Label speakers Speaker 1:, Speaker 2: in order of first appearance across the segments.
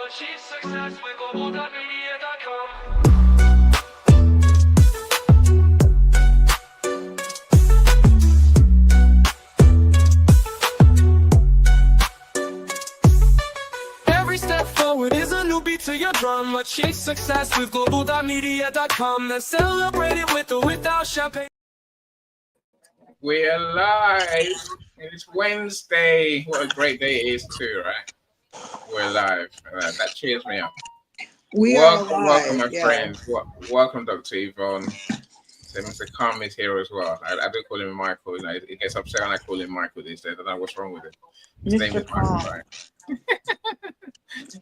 Speaker 1: achieve success with Global.Media.com. Every step forward is a new beat to your drum. Achieve success with Global.Media.com. Then celebrate it with or without champagne.
Speaker 2: We're live. It's Wednesday. What a great day it is too, right? We're live. That cheers me up.
Speaker 3: We are
Speaker 2: Welcome,
Speaker 3: alive,
Speaker 2: my
Speaker 3: yeah.
Speaker 2: friends. Welcome, Dr. Yvonne. So Mr. Calm is here as well. I do call him Michael. You know, he gets upset when I call him Michael these days. I don't know what's wrong with him. His name is Michael, right?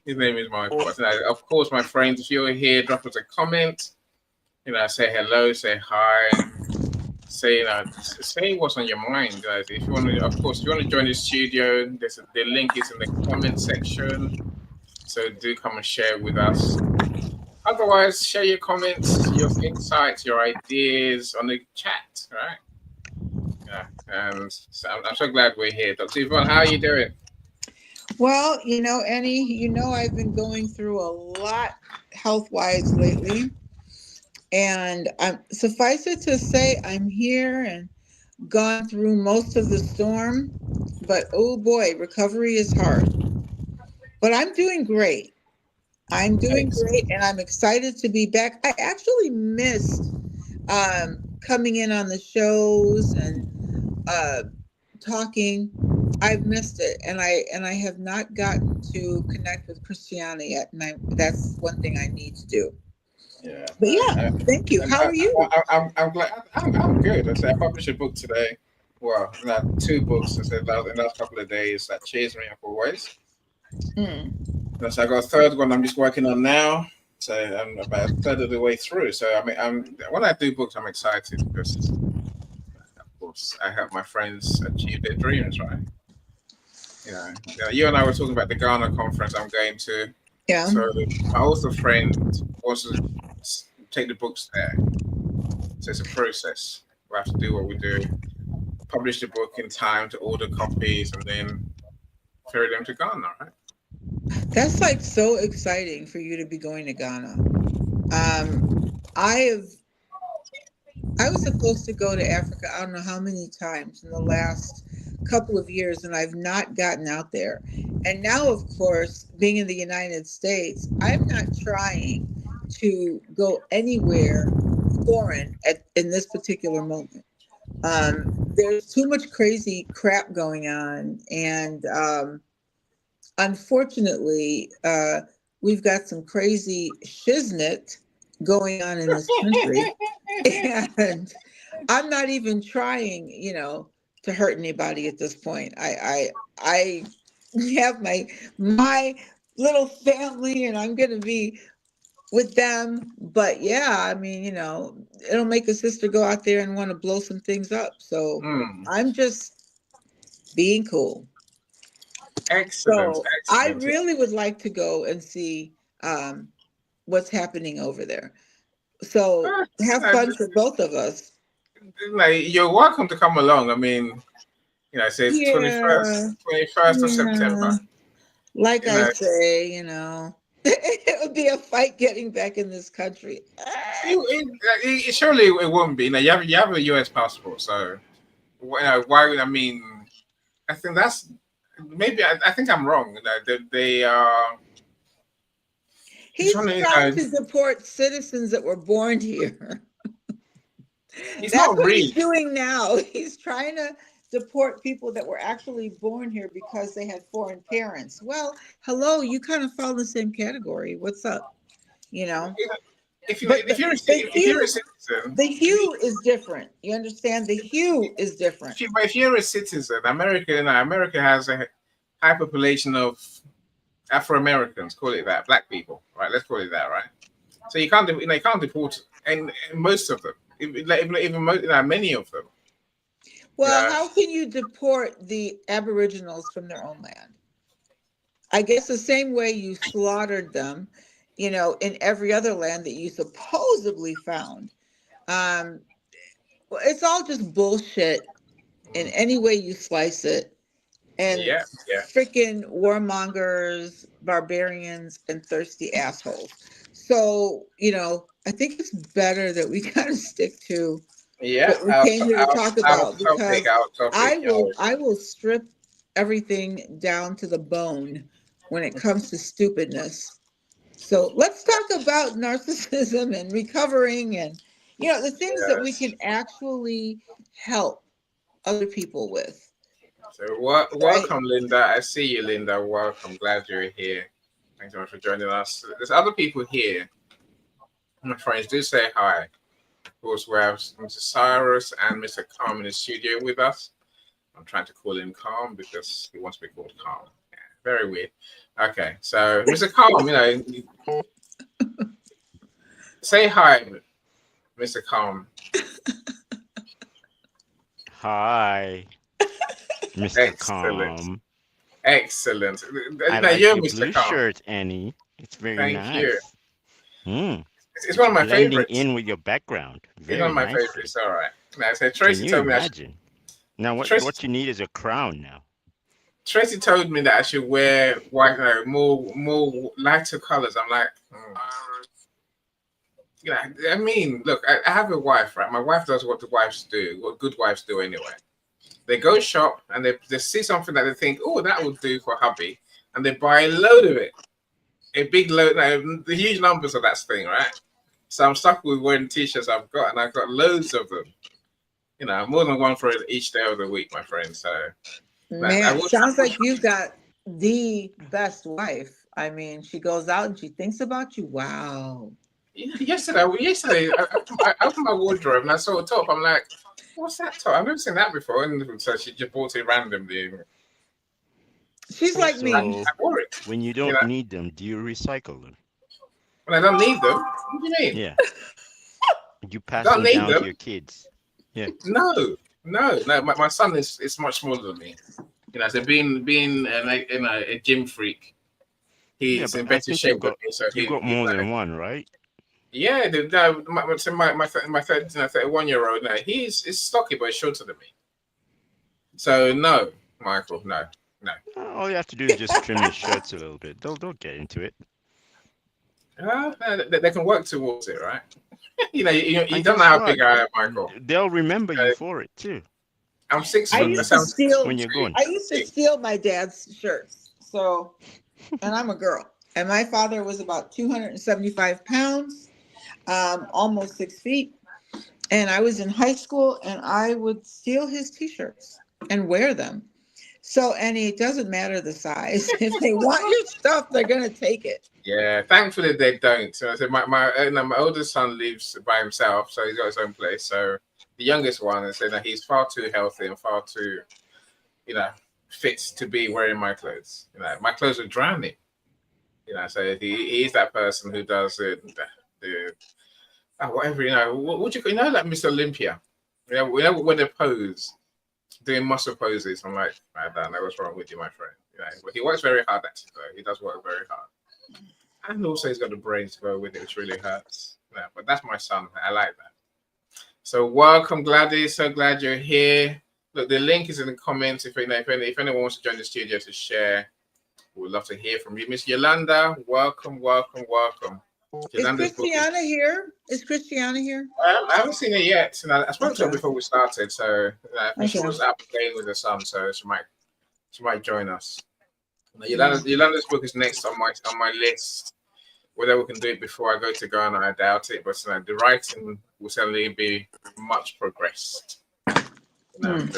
Speaker 2: His name is Michael. Of course, my friends, if you're here, drop us a comment. Say hello, say hi. Say what's on your mind, guys. If you want to, of course, if you want to join the studio, the link is in the comment section. So do come and share with us. Otherwise, share your comments, your insights, your ideas on the chat, right? Yeah, and so I'm so glad we're here. Dr. Yvonne, how are you doing?
Speaker 3: Well, Annie, I've been going through a lot health-wise lately. And suffice it to say, I'm here and gone through most of the storm. But oh boy, recovery is hard. But I'm doing great. I'm doing great, and I'm excited to be back. I actually missed coming in on the shows and talking. I've missed it, and I have not gotten to connect with Christiana yet, and that's one thing I need to do.
Speaker 2: Yeah,
Speaker 3: But yeah, thank you. How are you?
Speaker 2: I'm glad. I'm good. I published a book today. Well, not two books. I said in the last couple of days that cheers me up always. So I got a third one I'm just working on now. So I'm about a third of the way through. So I mean, when I do books, I'm excited because, of course, I help my friends achieve their dreams, right? You and I were talking about the Ghana conference I'm going to.
Speaker 3: Yeah.
Speaker 2: So my older friend wants to take the books there. So it's a process. We have to do what we do, publish the book in time to order copies, and then ferry them to Ghana, right?
Speaker 3: That's like so exciting for you to be going to Ghana. I was supposed to go to Africa, I don't know how many times in the last couple of years, and I've not gotten out there. And now, of course, being in the United States, I'm not trying to go anywhere foreign in this particular moment. There's too much crazy crap going on, and unfortunately, we've got some crazy shiznit going on in this country, and I'm not even trying, to hurt anybody at this point. I have my little family, and I'm gonna be with them. But yeah, I mean, it'll make a sister go out there and want to blow some things up. So I'm just being cool.
Speaker 2: Excellent.
Speaker 3: So I really would like to go and see what's happening over there. So have fun for both of us.
Speaker 2: You're welcome to come along. I mean, say it's
Speaker 3: Yeah,
Speaker 2: 21st of September.
Speaker 3: Like I say, it would be a fight getting back in this country.
Speaker 2: Surely it won't be. You have a U.S. passport, so why would I mean? I think that's maybe. I think I'm wrong. They are.
Speaker 3: He's trying to deport citizens that were born here. That's what he's doing now. He's trying to deport people that were actually born here because they had foreign parents. Well, hello, you kind of fall in the same category. What's up?
Speaker 2: If you're a citizen,
Speaker 3: the hue is different. You understand? The hue is different.
Speaker 2: If you're a citizen, America has a high population of Afro-Americans, call it that, black people, right? Let's call it that, right? So you can't deport, and most of them, even many of them.
Speaker 3: Well, how can you deport the Aboriginals from their own land? I guess the same way you slaughtered them, in every other land that you supposedly found. It's all just bullshit in any way you slice it. and
Speaker 2: Yeah, yeah.
Speaker 3: freaking warmongers, barbarians, and thirsty assholes. So, I think it's better that we kind of stick to
Speaker 2: Yeah,
Speaker 3: what we came here to talk
Speaker 2: our
Speaker 3: about,
Speaker 2: topic,
Speaker 3: because
Speaker 2: our topic.
Speaker 3: I will strip everything down to the bone when it comes to stupidness. So let's talk about narcissism and recovering, and the things that we
Speaker 2: Yes.
Speaker 3: can actually help other people with,
Speaker 2: So
Speaker 3: right?
Speaker 2: welcome, Linda. I see you, Linda. Welcome. Glad you're here. Thanks so much for joining us. There's other people here. My friends, do say hi. Of course, we have Mr. Cyrus and Mr. Calm in the studio with us. I'm trying to call him Calm because he wants to be called Calm. Yeah, very weird. Okay, so Mr. Calm, say hi, Mr. Calm.
Speaker 4: Hi, Mr.
Speaker 2: Excellent.
Speaker 4: Calm.
Speaker 2: Excellent.
Speaker 4: I
Speaker 2: Now
Speaker 4: like
Speaker 2: you're
Speaker 4: your
Speaker 2: Mr.
Speaker 4: blue
Speaker 2: Calm.
Speaker 4: shirt, Annie. It's very
Speaker 2: Thank you.
Speaker 4: nice. Mm,
Speaker 2: It's one of my
Speaker 4: blending
Speaker 2: favorites.
Speaker 4: in with your background.
Speaker 2: It's one
Speaker 4: Very
Speaker 2: of my
Speaker 4: nicely.
Speaker 2: favorites. All right. Now, so
Speaker 4: Can
Speaker 2: Tracy
Speaker 4: you
Speaker 2: told me
Speaker 4: imagine? Now, what you need is a crown now.
Speaker 2: Tracy told me that I should wear white, more lighter colors. I'm like, I mean, look, I have a wife, right? My wife does what the wives do, what good wives do anyway. They go shop and they see something that they think, oh, that would do for hubby, and they buy a load of it, a big load, the huge numbers of that thing, right? So I'm stuck with wearing t-shirts I've got, and I've got loads of them. More than one for each day of the week, my friend. So,
Speaker 3: Man, sounds like you've got the best wife. I mean, she goes out and she thinks about you. Wow.
Speaker 2: Yesterday, I opened my wardrobe and I saw a top. I'm like, what's that top? I've never seen that before. And so she just bought it randomly.
Speaker 3: She's like me.
Speaker 4: So,
Speaker 2: I wore it.
Speaker 4: when you don't need them, do you recycle them?
Speaker 2: When I don't need them, what do you mean?
Speaker 4: Yeah. You pass them down to your kids. Yeah.
Speaker 2: No. My son is much smaller than me. So being a gym freak, he's in better shape than me. So
Speaker 4: you've got more than one, right?
Speaker 2: Yeah, my 31-year-old now, he's stocky but shorter than me. So no, Michael, no.
Speaker 4: All you have to do is just trim the shirts a little bit. They'll get into it.
Speaker 2: They can work towards it, right? You don't know how big I am, Michael.
Speaker 4: They'll remember you for it too.
Speaker 2: I'm 6
Speaker 3: I
Speaker 2: foot.
Speaker 3: used to steal
Speaker 4: when you're going.
Speaker 3: I used to steal my dad's shirts. So, and I'm a girl. And my father was about 275 pounds, almost 6 feet. And I was in high school and I would steal his t-shirts and wear them. So, and it doesn't matter the size. If they want your stuff, they're going to take it.
Speaker 2: Yeah, thankfully they don't. So I said my oldest son lives by himself, so he's got his own place. So the youngest one is saying that he's far too healthy and far too, fit to be wearing my clothes. My clothes are drowning. So he's that person who does whatever. What would you like Mr. Olympia? When they pose, doing muscle poses. I'm like, I don't know what's wrong with you, my friend. But he works very hard actually. Though. He does work very hard. And also he's got the brains to go with it, which really hurts. But that's my son. I like that. So welcome, Gladys. So glad you're here. Look, the link is in the comments. If anyone wants to join the studio to share, we'd love to hear from you. Miss Yolanda, welcome.
Speaker 3: Is Christiana here?
Speaker 2: I haven't seen her yet. I spoke to her before we started, so she was out playing with her son, so she might join us. Yolanda's book is next on my list. Whether we can do it before I go to Ghana, I doubt it. But the writing will certainly be much progressed. And then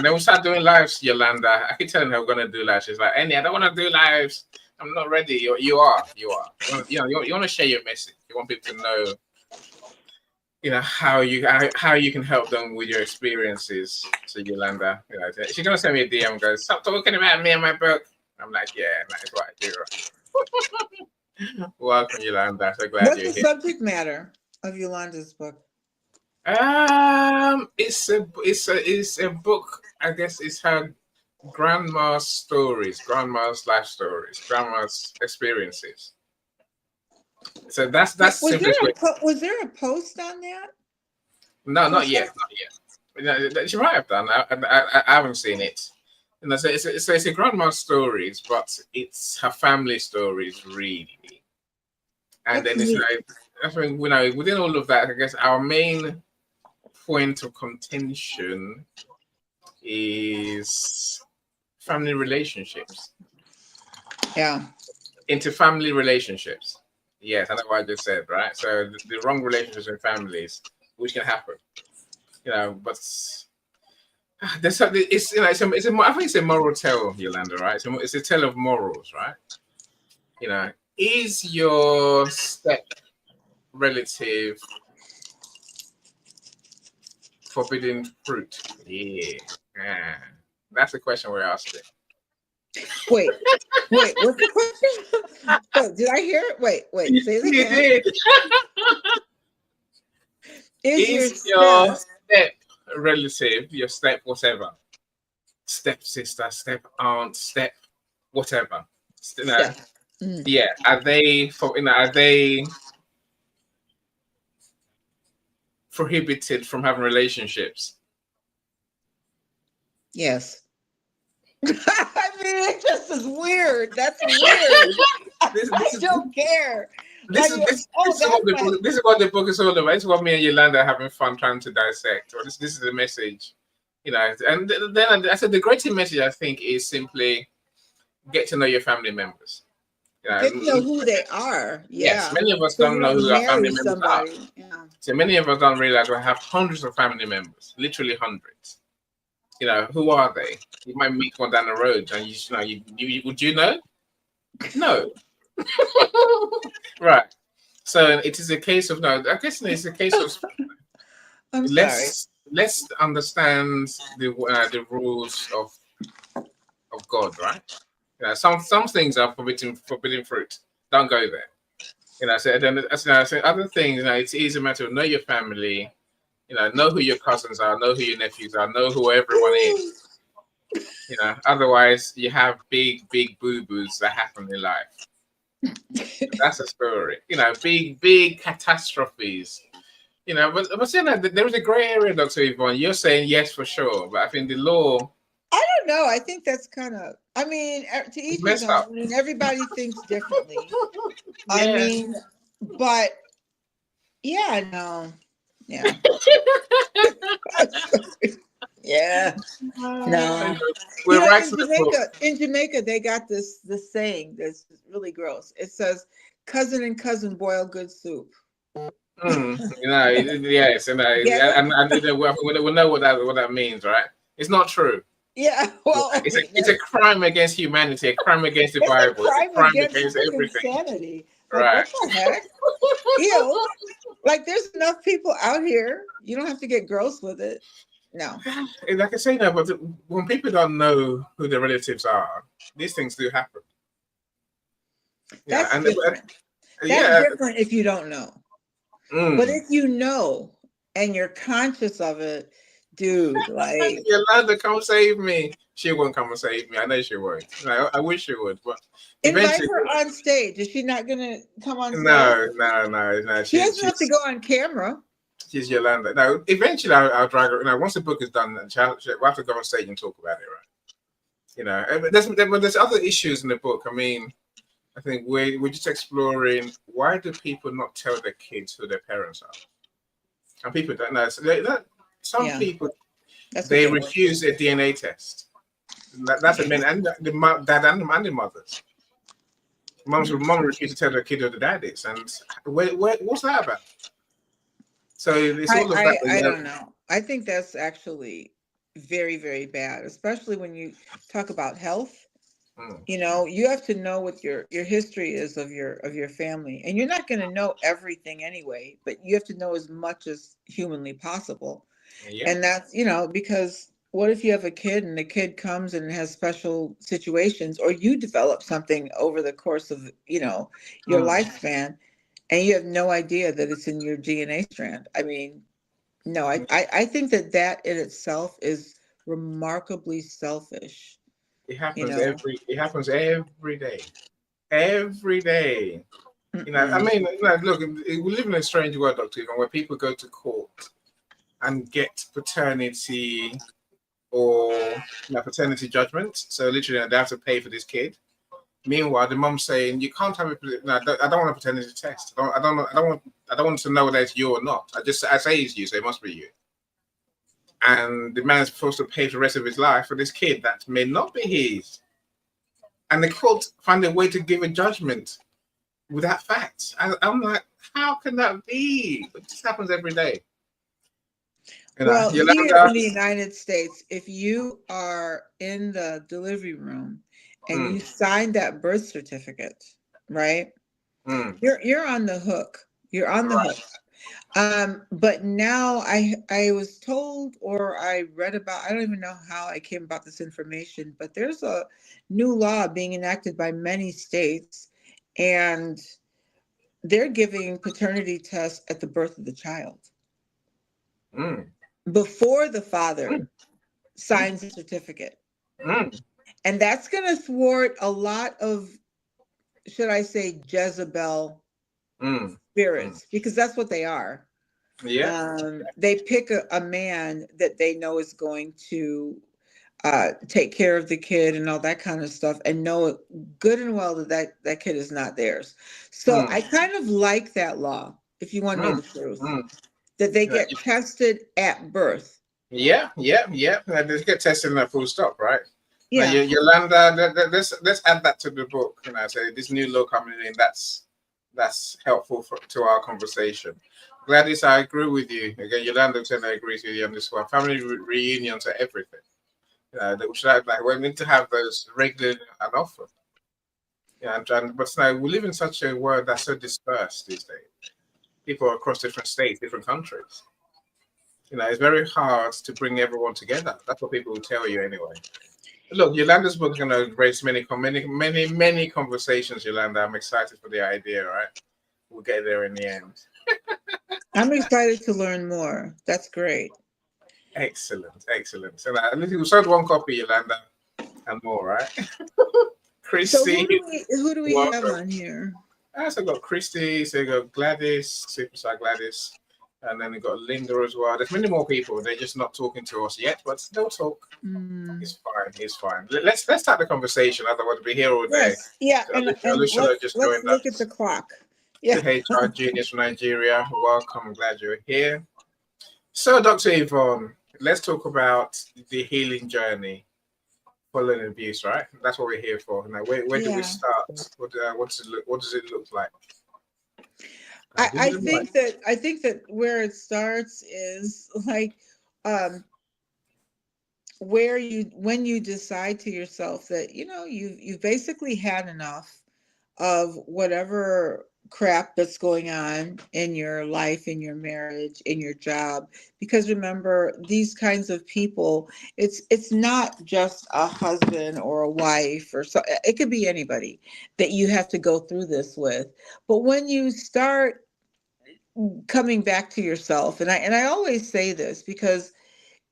Speaker 2: we'll start doing lives, Yolanda. I keep telling her we're gonna do lives. She's like, Annie, I don't want to do lives. I'm not ready. You are. You want to share your message. You want people to know, how you can help them with your experiences. So Yolanda, she's gonna send me a DM and go, stop talking about me and my book. I'm like, yeah, that's what I do. Right? Welcome, Yolanda. So glad you're here.
Speaker 3: What's the subject matter of Yolanda's book?
Speaker 2: It's a book. I guess it's her grandma's stories, grandma's life stories, grandma's experiences. So that's
Speaker 3: was there a post on that?
Speaker 2: No, not yet. She might have done. I haven't seen it. And I say it's a grandma's stories, but it's her family stories really. And
Speaker 3: That's
Speaker 2: then it's
Speaker 3: neat.
Speaker 2: like, I think, you know, within all of that, I guess our main point of contention is family relationships.
Speaker 3: Yeah.
Speaker 2: Into family relationships. Yes, I know what I just said, right? So the wrong relationships in families, which can happen, you know. But there's something. It's you know, I think it's a moral tale, Yolanda, right? It's a tale of morals, right? You know, is your step relative forbidden fruit? Yeah, Ah, that's the question we're asking.
Speaker 3: Wait, what's the question? Wait, did I hear it? Wait, say it
Speaker 2: You
Speaker 3: again.
Speaker 2: did.
Speaker 3: Is your
Speaker 2: Is your
Speaker 3: step?
Speaker 2: step relative, your step whatever, step sister, step aunt, step whatever, you know,
Speaker 3: Step. Mm,
Speaker 2: yeah, are they prohibited from having relationships?
Speaker 3: yes. I mean, it just is weird. That's weird.
Speaker 2: This
Speaker 3: I
Speaker 2: this is
Speaker 3: don't care.
Speaker 2: this
Speaker 3: Like,
Speaker 2: is this,
Speaker 3: oh,
Speaker 2: this is what
Speaker 3: that's
Speaker 2: the
Speaker 3: my.
Speaker 2: book, this is what the book is all about. This is what me and Yolanda are having fun trying to dissect. Or this is the message, you know. And then I said the greatest message I think is simply get to know your family members. You
Speaker 3: Get to know
Speaker 2: know,
Speaker 3: who they are.
Speaker 2: yes,
Speaker 3: Yeah.
Speaker 2: many of us
Speaker 3: So you
Speaker 2: don't know
Speaker 3: don't
Speaker 2: who our family
Speaker 3: marry
Speaker 2: members are.
Speaker 3: somebody. Yeah.
Speaker 2: So many of us don't realize we have hundreds of family members, literally hundreds. You know, who are they? You might meet one down the road, and you know, would you know? No, right. So it is a case of no. I guess it's a case of
Speaker 3: I'm sorry.
Speaker 2: let's understand the rules of God, right? You know, some things are forbidden fruit. Don't go there. You know, so then I say other things. You know, it's easy matter of know your family. You know who your cousins are, know who your nephews are, know who everyone is. You know, otherwise you have big boo boos that happen in life. That's a story. You know, big catastrophes. You know, but you know, there is a grey area, Dr. Yvonne. You're saying yes for sure, but I think the law
Speaker 3: I don't know. I think that's kind of. I mean, to
Speaker 2: is
Speaker 3: each his
Speaker 2: messed
Speaker 3: own.
Speaker 2: up.
Speaker 3: I mean, everybody thinks differently. I
Speaker 2: Yeah.
Speaker 3: mean, but yeah, no, yeah, yeah, no. You
Speaker 2: We're
Speaker 3: know,
Speaker 2: writing a book.
Speaker 3: In Jamaica, they got this saying that's really gross. It says, "Cousin and cousin boil good soup."
Speaker 2: You know, yes,
Speaker 3: Get it?
Speaker 2: and you know, we know what that means, right? It's not true.
Speaker 3: Yeah. Well, I mean,
Speaker 2: It's a crime against humanity, a crime against the
Speaker 3: it's a
Speaker 2: Bible, it's a
Speaker 3: crime
Speaker 2: crime
Speaker 3: against
Speaker 2: against
Speaker 3: freaking
Speaker 2: everything,
Speaker 3: sanity. Like,
Speaker 2: right?
Speaker 3: what the heck? Ew. Like, there's enough people out here. You don't have to get gross with it. No.
Speaker 2: And like I say now, but when people don't know who their relatives are, these things do happen. Yeah,
Speaker 3: That's
Speaker 2: and
Speaker 3: different. That's
Speaker 2: yeah,
Speaker 3: different if you don't know. But if you know and you're conscious of it, dude, like
Speaker 2: Yolanda, come save me. She won't come and save me. I know she won't. I wish she would, but
Speaker 3: invite
Speaker 2: eventually,
Speaker 3: her on stage. Is she not gonna come on stage?
Speaker 2: no.
Speaker 3: She doesn't have to go on camera.
Speaker 2: She's Yolanda. No, eventually I'll drag her. You know, once the book is done, we'll have to go on stage and talk about it, right? You know, but there's other issues in the book. I mean, I think we're just exploring why do people not tell their kids who their parents are, and people don't know. So some
Speaker 3: Yeah,
Speaker 2: people
Speaker 3: that's
Speaker 2: they
Speaker 3: what
Speaker 2: refuse their DNA test. That's a men and the dad and the mothers. Mom refused to tell their kid who the dad is, and what's that about? So it's all of that.
Speaker 3: I don't know. I think that's actually very, very bad, especially when you talk about health.
Speaker 2: Mm,
Speaker 3: You know, you have to know what your history is of your family, and you're not going to know everything anyway, but you have to know as much as humanly possible.
Speaker 2: yeah.
Speaker 3: And that's, you know, because what if you have a kid and the kid comes and has special situations, or you develop something over the course of, you know, your
Speaker 2: Mm.
Speaker 3: lifespan, and you have no idea that it's in your DNA strand. I mean, no, I think that in itself is remarkably selfish,
Speaker 2: It
Speaker 3: you
Speaker 2: happens
Speaker 3: know.
Speaker 2: every day. Every day. You know, I
Speaker 3: Mm-mm.
Speaker 2: mean, you know, look, we live in a strange world, Dr. Yvonne, where people go to court and get paternity or paternity judgment. So literally, they have to pay for this kid. Meanwhile, the mom's saying, "You can't have a. No, I don't want a paternity test. I don't want to know whether it's you or not. I say it's you, so it must be you." And the man is supposed to pay for the rest of his life for this kid that may not be his. And the court find a way to give a judgment without facts. I'm like, how can that be? But this happens every day.
Speaker 3: Well, here
Speaker 2: Yolanda,
Speaker 3: in the United States, if you are in the delivery room and you sign that birth certificate, right? You're on the hook. You're on the hook. But now I was told, or I read about, I don't even know how I came about this information, but there's a new law being enacted by many states, and they're giving paternity tests at the birth of the child before the father signs a certificate. And that's going to thwart a lot of, should I say, Jezebel spirits, because that's what they are.
Speaker 2: Yeah.
Speaker 3: They pick a man that they know is going to take care of the kid and all that kind of stuff, and know good and well that kid is not theirs. So I kind of like that law, if you want to know the truth, that they get tested at birth.
Speaker 2: Yeah. They get tested in a full stop, right?
Speaker 3: Yeah.
Speaker 2: Now, Yolanda, let's add that to the book. So this new law coming in, that's helpful to our conversation. Gladys, I agree with you. Again, Yolanda said I agree with you on this one. Family reunions are everything. We need to have those regularly and often. But now we live in such a world that's so dispersed these days. People across different states, different countries. It's very hard to bring everyone together. That's what people will tell you anyway. Look, Yolanda's book is going to raise many conversations, Yolanda. I'm excited for the idea, right? We'll get there in the end.
Speaker 3: I'm excited to learn more. That's great.
Speaker 2: Excellent. So we sold one copy, Yolanda, and more, right? Christy.
Speaker 3: So who do we have on here?
Speaker 2: So we've got Christy, so we've got Gladys, Superstar Gladys, and then we've got Linda as well. There's many more people. They're just not talking to us yet, but they'll talk. It's fine. Let's start the conversation. Otherwise, we'll be here all day.
Speaker 3: Yes. Yeah,
Speaker 2: So
Speaker 3: and let's look at the clock. Yeah.
Speaker 2: The HR genius from Nigeria. Welcome. I'm glad you're here. So, Dr. Yvonne, let's talk about the healing journey following abuse, right? That's what we're here for. Now, where do we start? What does it look like?
Speaker 3: I think that where it starts is like when you decide to yourself that you've basically had enough of whatever crap that's going on in your life, in your marriage, in your job. Because remember, these kinds of people, it's not just a husband or a wife, or so it could be anybody that you have to go through this with. But when you start coming back to yourself, and I always say this because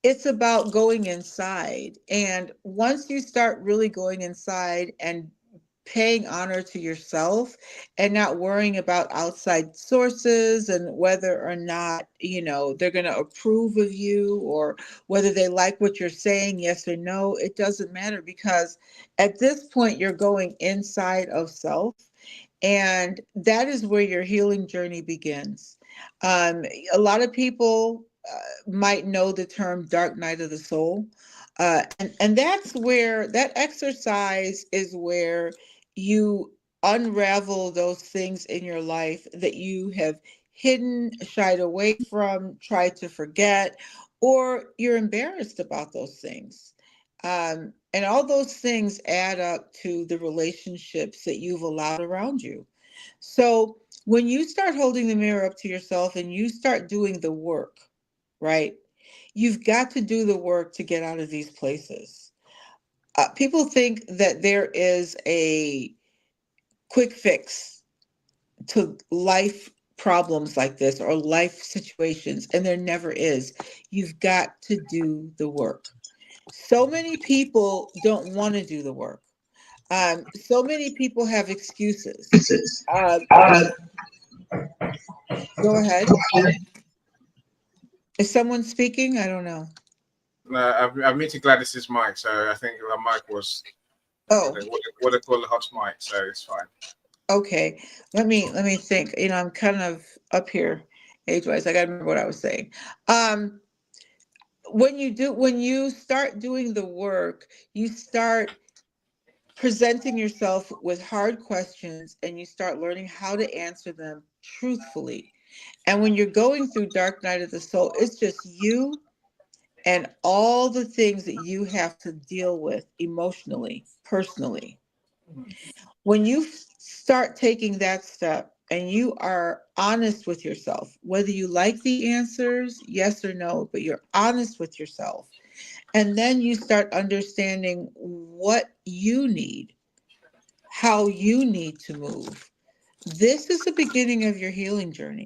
Speaker 3: it's about going inside. And once you start really going inside and paying honor to yourself and not worrying about outside sources and whether or not, they're going to approve of you or whether they like what you're saying, yes or no, it doesn't matter, because at this point you're going inside of self. And that is where your healing journey begins. A lot of people might know the term dark night of the soul. And that's where that exercise is where you unravel those things in your life that you have hidden, shied away from, tried to forget, or you're embarrassed about those things. And all those things add up to the relationships that you've allowed around you. So when you start holding the mirror up to yourself and you start doing the work, right? You've got to do the work to get out of these places. People think that there is a quick fix to life problems like this or life situations, and there never is. You've got to do the work. So many people don't want to do the work. So many people have excuses. Go ahead. Is someone speaking? I don't know.
Speaker 2: No, I've muted Gladys's mic, so I think the mic was
Speaker 3: Oh,
Speaker 2: what they call the hot mic, so it's fine.
Speaker 3: okay. Let me think. You know, I'm kind of up here age-wise. I gotta remember what I was saying. When you start doing the work, you start presenting yourself with hard questions and you start learning how to answer them truthfully. And when you're going through dark night of the soul, it's just you and all the things that you have to deal with emotionally, personally. When you start taking that step and you are honest with yourself, whether you like the answers, yes or no, but you're honest with yourself, and then you start understanding what you need, how you need to move. This is the beginning of your healing journey.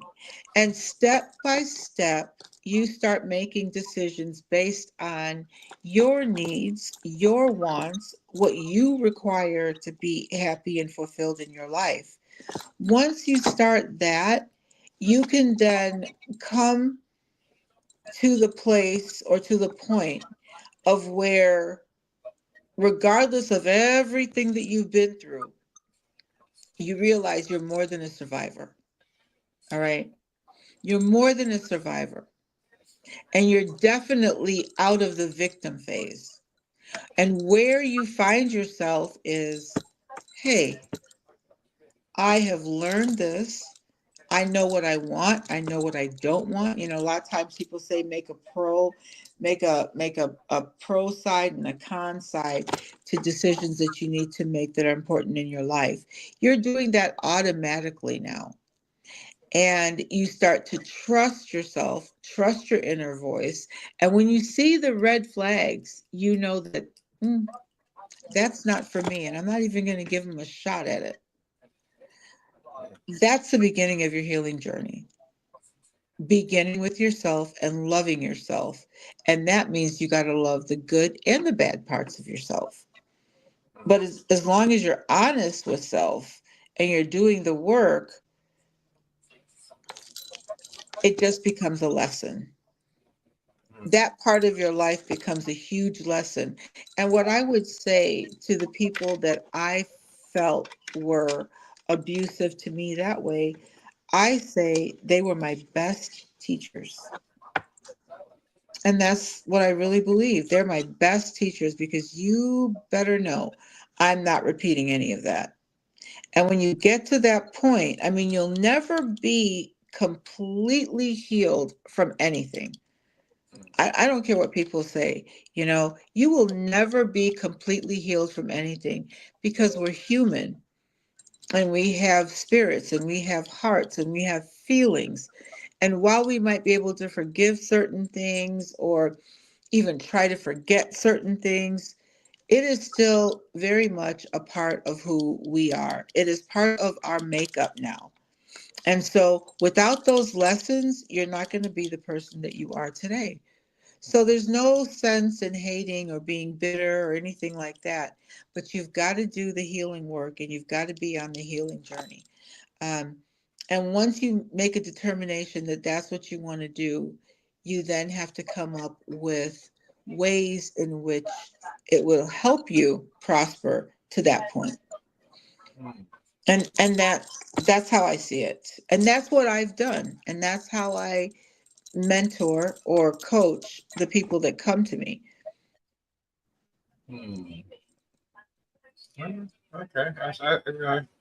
Speaker 3: And step by step, you start making decisions based on your needs, your wants, what you require to be happy and fulfilled in your life. Once you start that, you can then come to the place or to the point of where, regardless of everything that you've been through, you realize you're more than a survivor. All right. You're more than a survivor. And you're definitely out of the victim phase. And where you find yourself is, hey, I have learned this. I know what I want. I know what I don't want. You know, a lot of times people say make a pro side and a con side to decisions that you need to make that are important in your life. You're doing that automatically now. And you start to trust yourself, trust your inner voice. And when you see the red flags, you know that that's not for me. And I'm not even going to give them a shot at it. That's the beginning of your healing journey. Beginning with yourself and loving yourself. And that means you got to love the good and the bad parts of yourself. But as long as you're honest with self and you're doing the work, it just becomes a lesson. That part of your life becomes a huge lesson. And what I would say to the people that I felt were abusive to me that way, I say they were my best teachers. And that's what I really believe. They're my best teachers because you better know I'm not repeating any of that. And when you get to that point, I mean, you'll never be completely healed from anything. I don't care what people say, you know, you will never be completely healed from anything because we're human and we have spirits and we have hearts and we have feelings. And while we might be able to forgive certain things or even try to forget certain things, it is still very much a part of who we are. It is part of our makeup now. And so without those lessons, you're not going to be the person that you are today. So there's no sense in hating or being bitter or anything like that. But you've got to do the healing work and you've got to be on the healing journey. Um, and once you make a determination that that's what you want to do, you then have to come up with ways in which it will help you prosper to that point. And that's how I see it. And that's what I've done. And that's how I mentor or coach the people that come to me.
Speaker 2: Okay.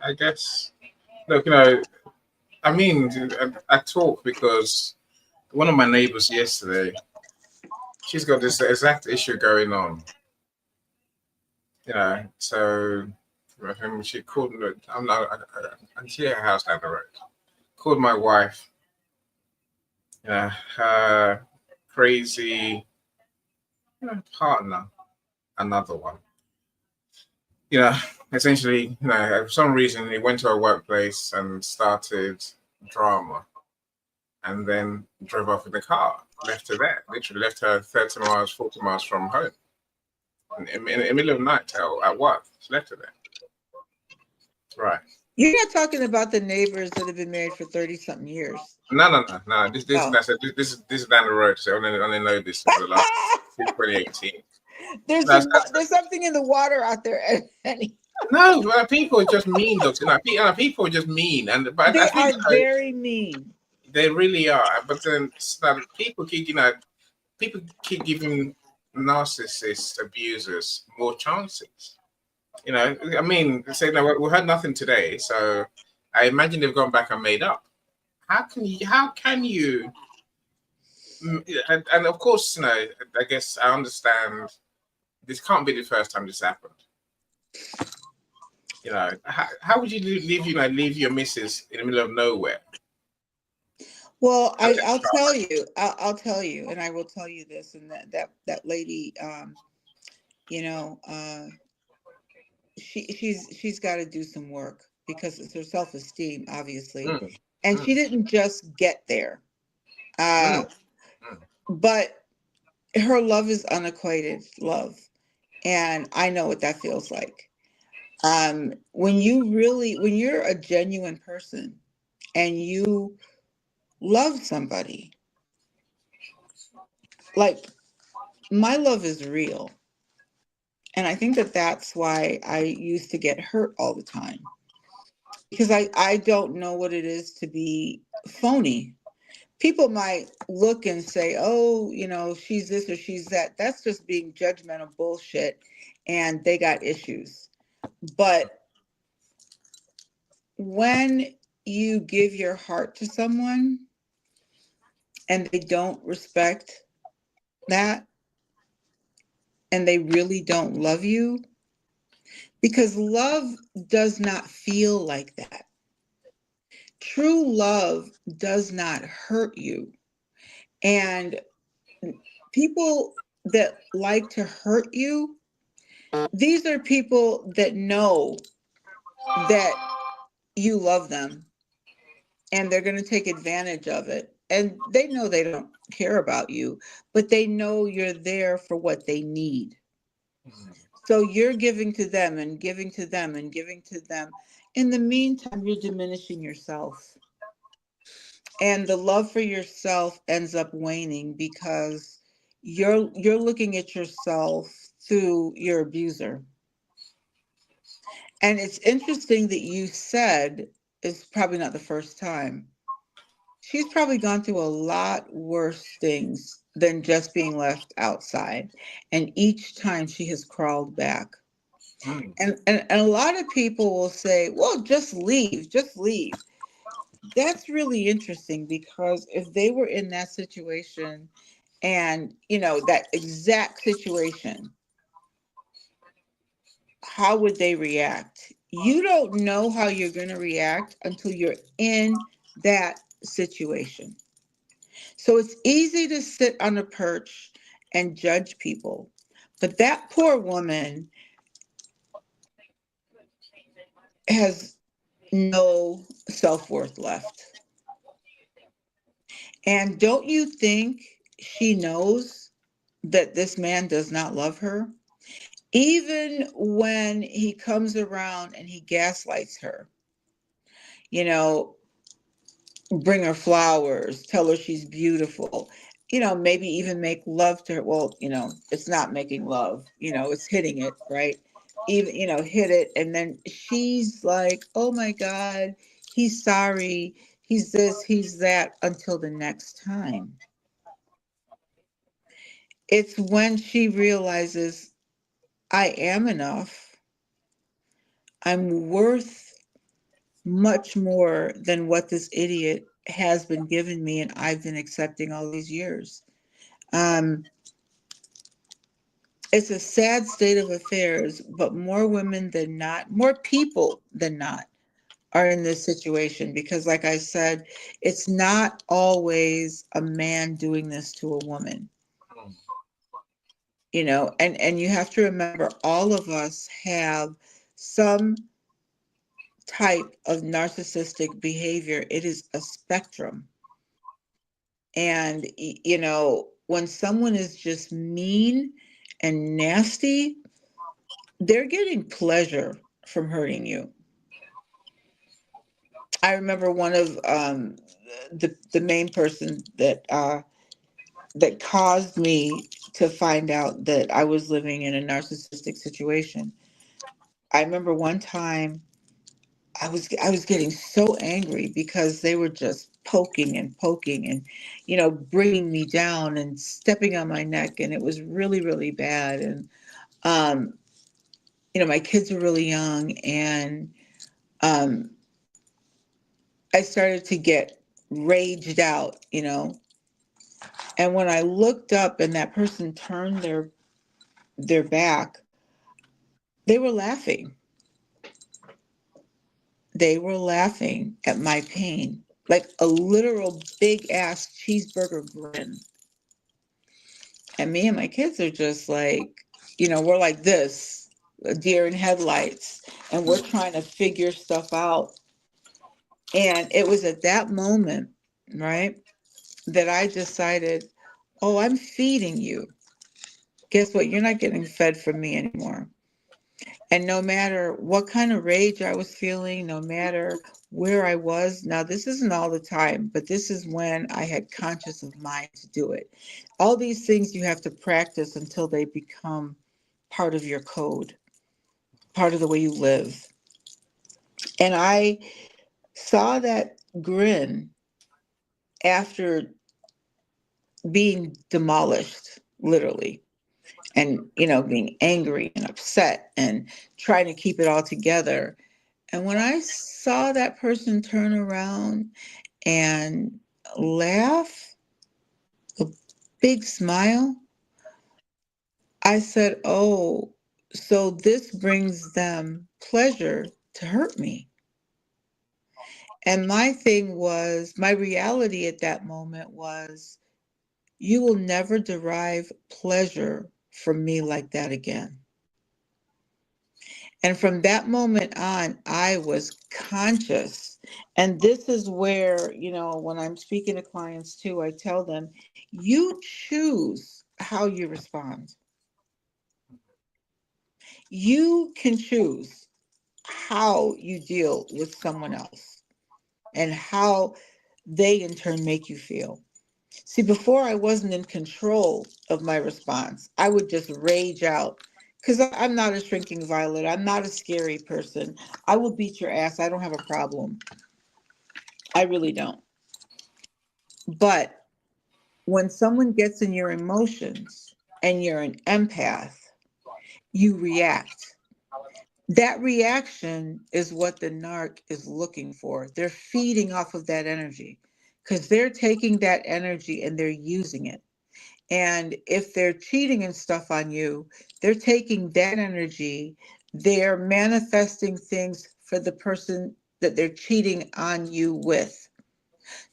Speaker 2: I guess, look, I mean, I talk because one of my neighbors yesterday, she's got this exact issue going on. So she called. I'm not. I see her house down the road. Called my wife. Her crazy partner, another one. Essentially, for some reason, he went to her workplace and started drama, and then drove off in the car, left her there. Literally left her 30 miles, 40 miles from home. In the middle of the night at work, she left her there. Right.
Speaker 3: You're not talking about the neighbors that have been married for 30 something years.
Speaker 2: No. This
Speaker 3: Oh.
Speaker 2: that's it. This is down the road. So I only know this for the last since 2018.
Speaker 3: There's something in the water out there, Eddie.
Speaker 2: No, people are just mean, though. People are just mean, but I
Speaker 3: They
Speaker 2: think
Speaker 3: are very mean.
Speaker 2: they really are. But then people keep giving narcissist abusers more chances. I mean, say no, we heard nothing today, so I imagine they've gone back and made up. How can you? How can you? And of course, I guess I understand. This can't be the first time this happened. How would you leave your missus in the middle of nowhere?
Speaker 3: Well, I'll tell you. I'll tell you, and I will tell you this. And that lady, you know, she's got to do some work because it's her self-esteem, obviously, and she didn't just get there. But her love is unrequited love, and I know what that feels like. When you're a genuine person and you love somebody, like my love is real. And I think that that's why I used to get hurt all the time, because I don't know what it is to be phony. People might look and say, oh, she's this or she's that. That's just being judgmental bullshit, and they got issues. But when you give your heart to someone and they don't respect that, and they really don't love you, because love does not feel like that. True love does not hurt you. And people that like to hurt you, these are people that know that you love them, and they're going to take advantage of it. And they know they don't care about you, but they know you're there for what they need. So you're giving to them and giving to them and giving to them. In the meantime, you're diminishing yourself. And the love for yourself ends up waning because you're looking at yourself through your abuser. And it's interesting that you said it's probably not the first time. She's probably gone through a lot worse things than just being left outside. And each time she has crawled back. And a lot of people will say, well, just leave, just leave. That's really interesting, because if they were in that situation and, that exact situation, how would they react? You don't know how you're going to react until you're in that situation. So it's easy to sit on a perch and judge people. But that poor woman has no self-worth left. And don't you think she knows that this man does not love her? Even when he comes around and he gaslights her, bring her flowers, tell her she's beautiful, maybe even make love to her. Well, it's not making love, it's hitting it, right? Even, hit it. And then she's like, oh my God, he's sorry. He's this, he's that, until the next time. It's when she realizes I am enough. I'm worth much more than what this idiot has been giving me, and I've been accepting all these years. It's a sad state of affairs, but more women than not, more people than not, are in this situation, because like I said, it's not always a man doing this to a woman. And you have to remember, all of us have some type of narcissistic behavior. It is a spectrum. And, when someone is just mean and nasty, they're getting pleasure from hurting you. I remember one of the main person that caused me to find out that I was living in a narcissistic situation. I remember one time I was getting so angry because they were just poking and bringing me down and stepping on my neck, and it was really really bad. And um my kids were really young, and um I started to get raged out. And when I looked up and that person turned their back, they were laughing. They were laughing at my pain, like a literal big ass cheeseburger grin. And me and my kids are just like, we're like this, a deer in headlights, and we're trying to figure stuff out. And it was at that moment, right, that I decided, oh, I'm feeding you. Guess what? You're not getting fed from me anymore. And no matter what kind of rage I was feeling, no matter where I was, now this isn't all the time, but this is when I had conscious of mind to do it. All these things you have to practice until they become part of your code, part of the way you live. And I saw that grin after being demolished, literally, and, being angry and upset and trying to keep it all together. And when I saw that person turn around and laugh, a big smile, I said, oh, so this brings them pleasure to hurt me. And my reality at that moment was, you will never derive pleasure from me like that again. And from that moment on, I was conscious. And this is where, when I'm speaking to clients too, I tell them, you choose how you respond. You can choose how you deal with someone else and how they in turn make you feel. See, before I wasn't in control of my response. I would just rage out because I'm not a shrinking violet. I'm not a scary person. I will beat your ass. I don't have a problem. I really don't. But when someone gets in your emotions and you're an empath, you react. That reaction is what the narc is looking for. They're feeding off of that energy because they're taking that energy and they're using it. And if they're cheating and stuff on you, they're taking that energy, they're manifesting things for the person that they're cheating on you with.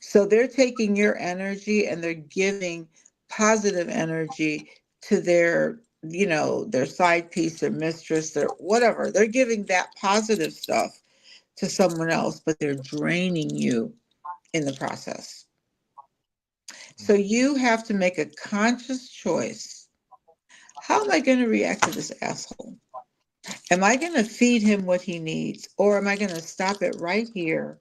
Speaker 3: So they're taking your energy and they're giving positive energy to their side piece, their mistress, their whatever. They're giving that positive stuff to someone else, but they're draining you in the process. So you have to make a conscious choice. How am I going to react to this asshole? Am I going to feed him what he needs? Or am I going to stop it right here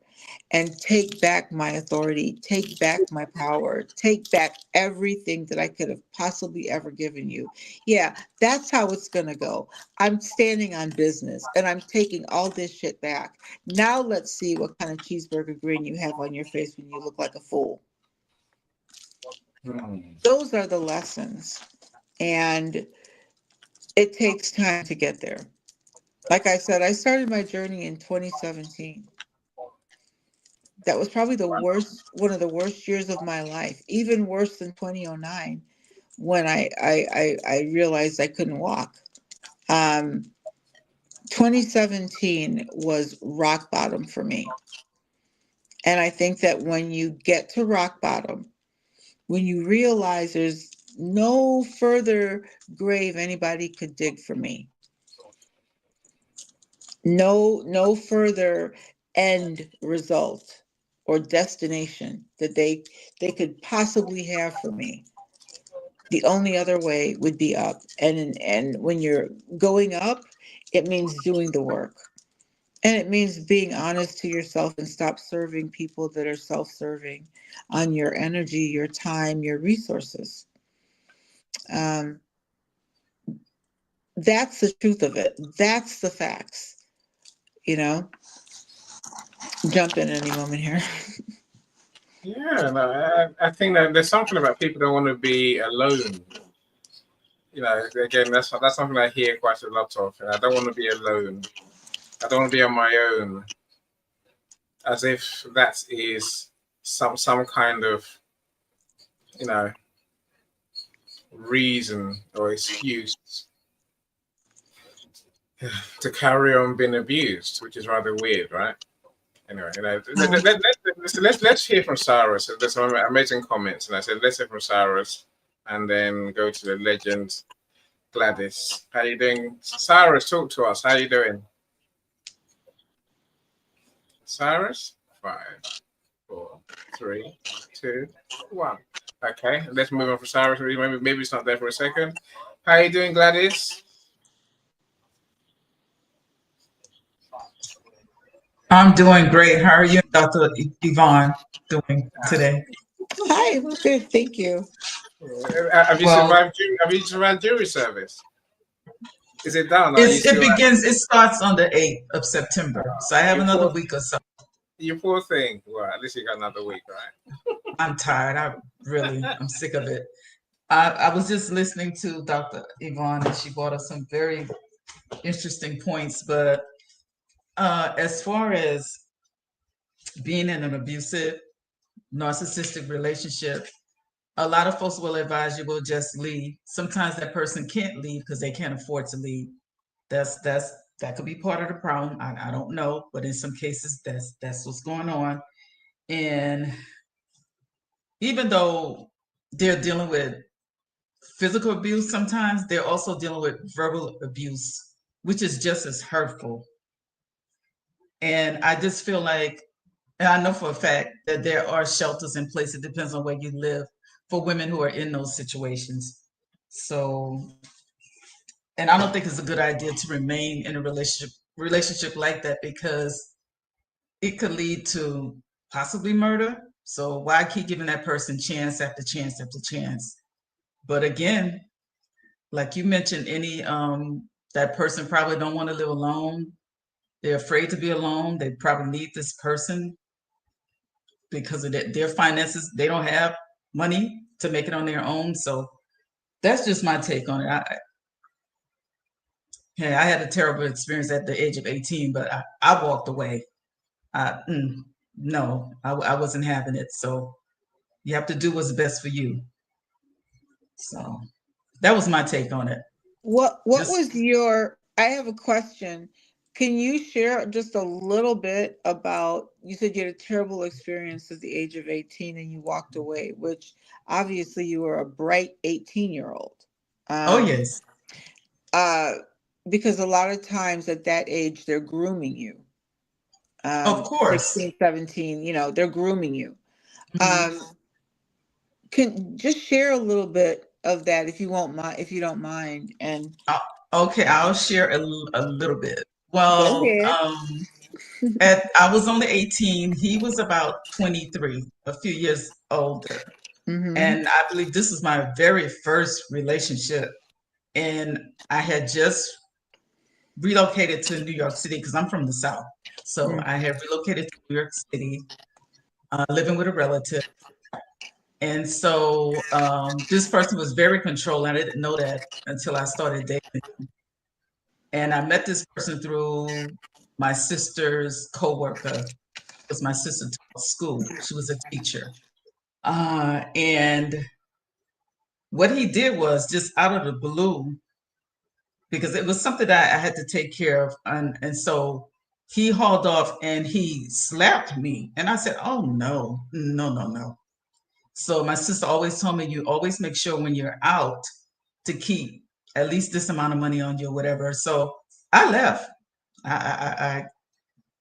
Speaker 3: and take back my authority, take back my power, take back everything that I could have possibly ever given you? Yeah, that's how it's going to go. I'm standing on business and I'm taking all this shit back. Now let's see what kind of cheeseburger grin you have on your face when you look like a fool. Those are the lessons. And it takes time to get there. Like I said, I started my journey in 2017. That was probably one of the worst years of my life, even worse than 2009 when I realized I couldn't walk. Um, 2017 was rock bottom for me. And I think that when you get to rock bottom, when you realize there's no further grave anybody could dig for me, no further end result or destination that they could possibly have for me. The only other way would be up. And when you're going up, it means doing the work. And it means being honest to yourself and stop serving people that are self-serving on your energy, your time, your resources. Um, that's the truth of it. That's the facts. You know, jump in any moment here.
Speaker 2: Yeah, no, I think that there's something about people don't want to be alone. You know, again, that's something I hear quite a lot of. I don't want to be alone. I don't want to be on my own, as if that is some kind of, you know, reason or excuse to carry on being abused, which is rather weird, right? Anyway, you know, let's hear from Cyrus. There's some amazing comments, and I said let's hear from Cyrus, and then go to the legend Gladys. How you doing, Cyrus? Talk to us. How you doing, Cyrus? 5, 4, 3, 2, 1. Okay, let's move on from Cyrus. Maybe it's not there for a second. How you doing, Gladys?
Speaker 5: I'm doing great. How are you, Dr. Yvonne, doing today?
Speaker 3: Hi, good, thank you.
Speaker 2: Have you
Speaker 5: Well,
Speaker 2: survived? Have you survived jury service? Is it done? Or are you still
Speaker 5: it starts on the 8th of September. So I have another week or so.
Speaker 2: You poor thing. Well, at least you got another week, right?
Speaker 5: I'm tired. I'm sick of it. I was just listening to Dr. Yvonne, and she brought us some very interesting points. But as far as being in an abusive, narcissistic relationship, a lot of folks will advise you will just leave. Sometimes that person can't leave because they can't afford to leave. That could be part of the problem. I don't know, but in some cases that's what's going on. And even though they're dealing with physical abuse, sometimes they're also dealing with verbal abuse, which is just as hurtful. And I just feel like, and I know for a fact that there are shelters in place. It depends on where you live for women who are in those situations. So, and I don't think it's a good idea to remain in a relationship like that, because it could lead to possibly murder. So why keep giving that person chance after chance after chance? But again, like you mentioned, that person probably don't want to live alone. They're afraid to be alone. They probably need this person because of their finances. They don't have money to make it on their own. So that's just my take on it. I had a terrible experience at the age of 18, but I walked away. No, I wasn't having it. So you have to do what's best for you. So that was my take on it.
Speaker 3: What was your, I have a question. Can you share just a little bit about, you said you had a terrible experience at the age of 18 and you walked away, which obviously you were a bright 18-year-old.
Speaker 5: Oh, yes.
Speaker 3: Because a lot of times at that age, they're grooming you.
Speaker 5: Of course.
Speaker 3: 16, 17, they're grooming you.
Speaker 5: Mhm.
Speaker 3: Can just share a little bit of that if you don't mind. And
Speaker 5: Okay, I'll share a little bit.
Speaker 3: go
Speaker 5: Well,
Speaker 3: ahead.
Speaker 5: I was only 18. He was about 23, a few years older.
Speaker 3: Mm-hmm.
Speaker 5: And I believe this was my very first relationship. And I had just relocated to New York City because I'm from the South. So I had relocated to New York City, living with a relative. And so this person was very controlling. I didn't know that until I started dating. And I met this person through my sister's coworker. It was my sister taught school. She was a teacher. And what he did was just out of the blue, because it was something that I had to take care of. And so he hauled off and he slapped me. And I said, oh, no, no, no, no. So my sister always told me, you always make sure when you're out to keep at least this amount of money on you or whatever. So I left. I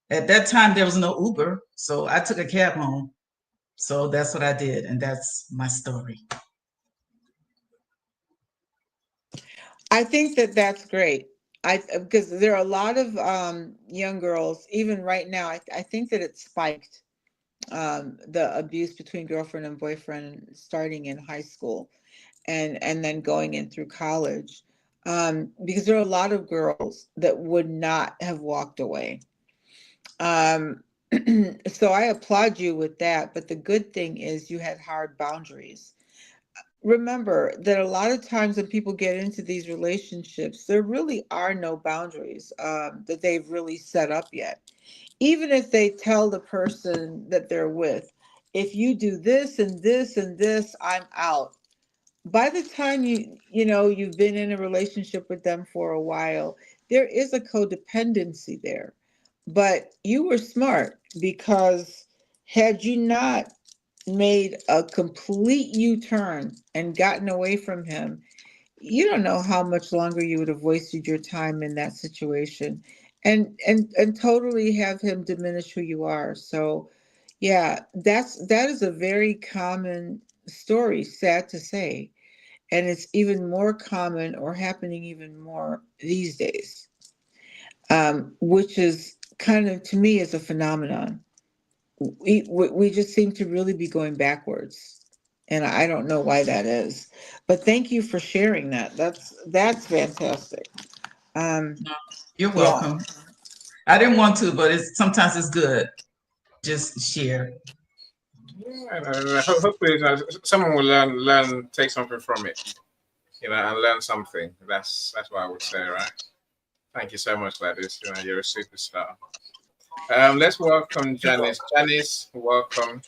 Speaker 5: at that time there was no Uber, so I took a cab home. So that's what I did, and that's my story.
Speaker 3: I think that that's great. because there are a lot of young girls, even right now, I think that it spiked, the abuse between girlfriend and boyfriend starting in high school and then going in through college. Because there are a lot of girls that would not have walked away. Um, so I applaud you with that. But the good thing is you had hard boundaries. Remember that a lot of times when people get into these relationships, there really are no boundaries that they've really set up yet. Even if they tell the person that they're with, if you do this and this and this, I'm out. By the time you've been in a relationship with them for a while, there is a codependency there. But you were smart, because had you not made a complete U-turn and gotten away from him, you don't know how much longer you would have wasted your time in that situation, and totally have him diminish who you are. So yeah, that is a very common story, sad to say. And it's even more common, or happening even more these days, which is kind of, to me, is a phenomenon. We just seem to really be going backwards, and I don't know why that is. But thank you for sharing that. That's fantastic. Um,
Speaker 5: No, you're
Speaker 3: yeah.
Speaker 5: welcome. I didn't want to, but sometimes it's good. Just share.
Speaker 2: Yeah, and hopefully someone will take something from it, and learn something. That's what I would say, right? Thank you so much, Gladys. You're a superstar. Let's welcome Janice. Janice, welcome.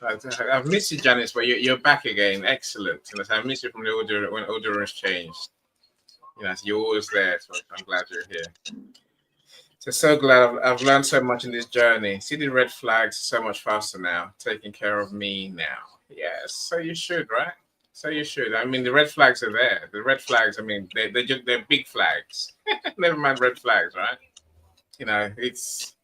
Speaker 2: I've missed you, Janice, but you're back again. Excellent. So I missed you from the order when order has changed. So you're always there. So I'm glad you're here. So glad I've learned so much in this journey. See the red flags so much faster now. Taking care of me now. Yes. So you should, right? So you should. I mean, the red flags are there. The red flags. I mean, they're big flags. Never mind red flags, right? It's